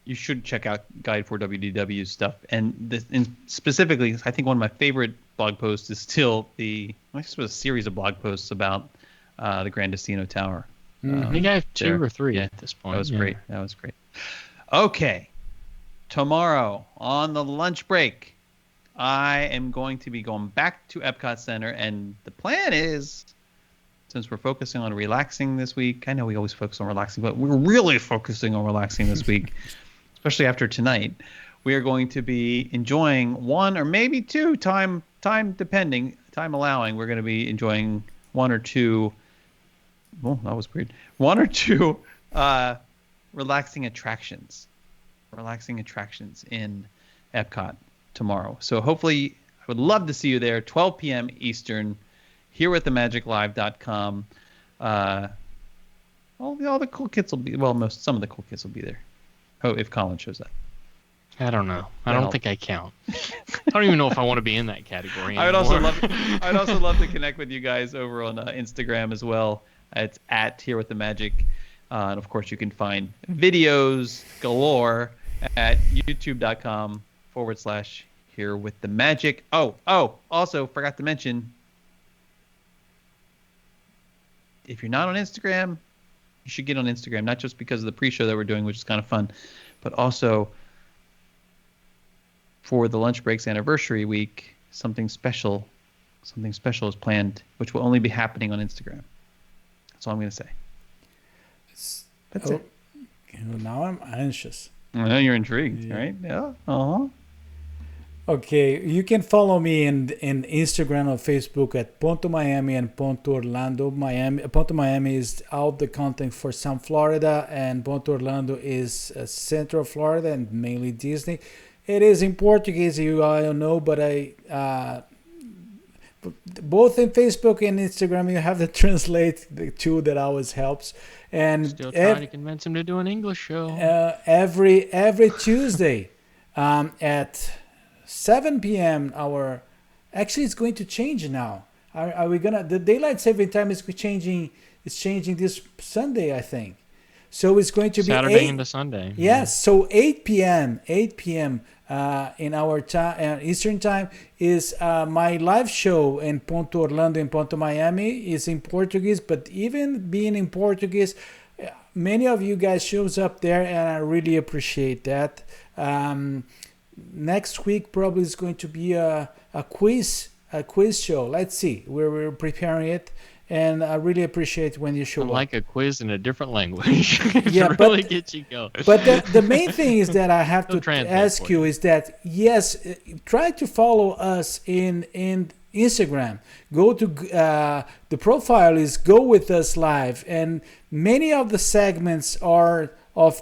You should check out Guide for WDW stuff. And specifically, I think one of my favorite blog posts is still I guess it was a series of blog posts about the Grandestino Tower. I think I have 2 there. or 3 Yeah, at this point. That was Yeah. great. That was great. Okay. Tomorrow on the lunch break, I am going to be going back to Epcot Center, and the plan is, since we're focusing on relaxing this week, I know we always focus on relaxing, but we're really focusing on relaxing this week, especially after tonight. We are going to be enjoying 1 or maybe 2 time depending, time allowing. We're going to be enjoying 1 or 2. Well, that was weird. 1 or 2 relaxing attractions in Epcot tomorrow. So hopefully, I would love to see you there, 12 p.m. Eastern, here at themagiclive.com. All the cool kids will be, some of the cool kids will be there. Oh, if Colin shows up. I don't know. I Well. don't think I count. I don't even know if I want to be in that category I'd also anymore. love to connect with you guys over on Instagram as well. It's at Here with the Magic. And of course, you can find videos galore at youtube.com/Here with the Magic. Oh, also forgot to mention, if you're not on Instagram, you should get on Instagram, not just because of the pre-show that we're doing, which is kind of fun, but also for the Lunch Breaks anniversary week, something special is planned, which will only be happening on Instagram. That's all I'm going to say. That's it. Now I'm anxious. I know you're intrigued, right? Yeah. Uh-huh. Okay, you can follow me in Instagram or Facebook at Ponto Miami and Ponto Orlando. Ponto Miami is all the content for South Florida, and Ponto Orlando is Central Florida and mainly Disney. It is in Portuguese, you all know, but both in Facebook and Instagram you have to translate the two. That always helps. And Still trying to convince him to do an English show. every Tuesday at 7 p.m. Actually, it's going to change now. Are we gonna? The daylight saving time is changing. It's changing this Sunday, I think. So it's going to be Saturday into Sunday. Yes. So 8 p.m. In our time, Eastern time, is my live show in Ponto Orlando and Ponto Miami is in Portuguese. But even being in Portuguese, many of you guys shows up there, and I really appreciate that. Next week probably is going to be a quiz quiz show. Let's see. We're preparing it, and I really appreciate when you show up. Like a quiz in a different language. Yeah, to really get you going. But the main thing is that I have to ask you is that, yes, try to follow us in Instagram. Go to the profile is Go With Us Live, and many of the segments are of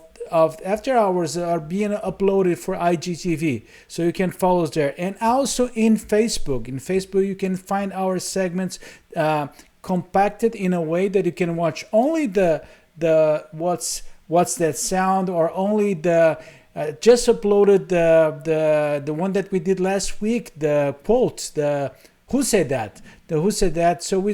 After Hours are being uploaded for IGTV, so you can follow us there. And also in Facebook. In Facebook, you can find our segments compacted in a way that you can watch only the what's that sound, or only the just uploaded the one that we did last week, the quotes, the Who Said That? The Who Said That. So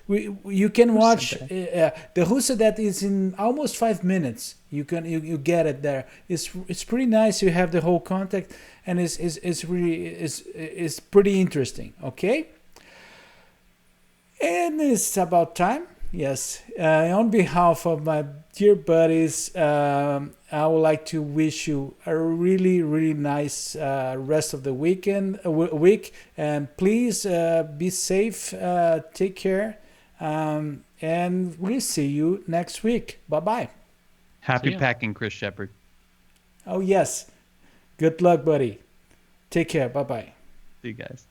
you can watch the Who Said That is in almost 5 minutes. You get it there. It's pretty nice. You have the whole contact, and it's pretty interesting. Okay. And it's about time. Yes. On behalf of my dear buddies, I would like to wish you a really, really nice rest of the week, and please be safe, take care, and we'll see you next week. Bye-bye. Happy packing, Chris Shepard. Oh, yes. Good luck, buddy. Take care. Bye-bye. See you guys.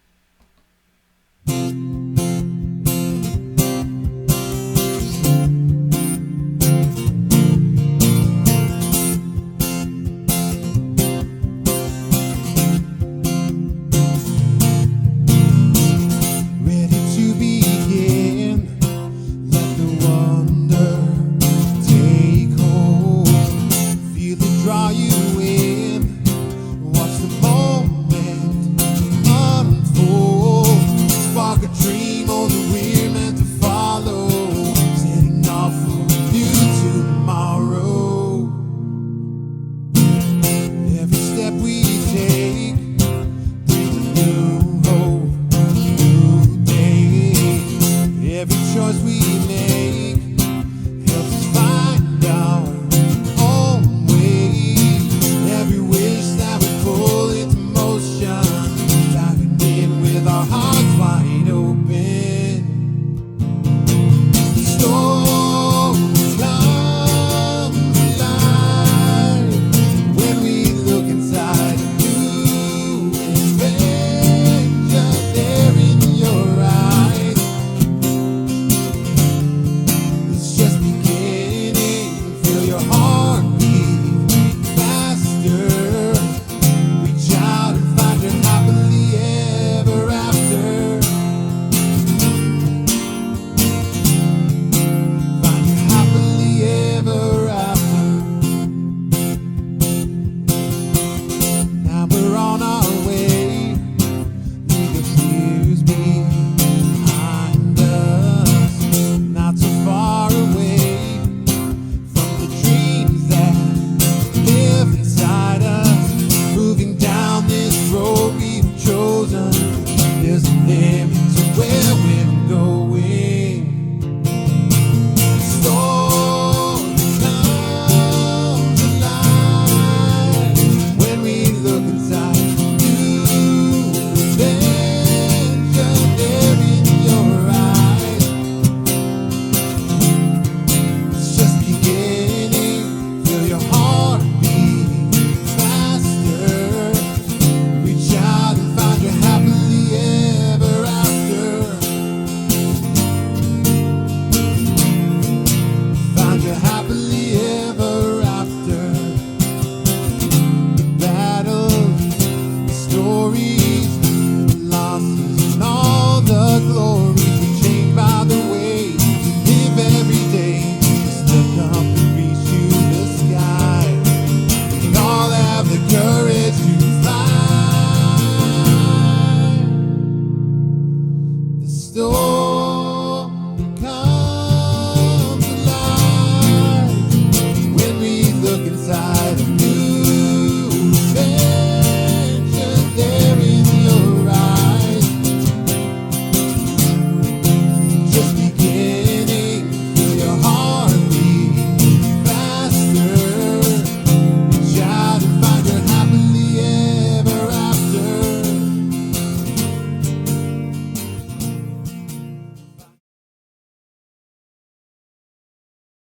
There's a limit to where we're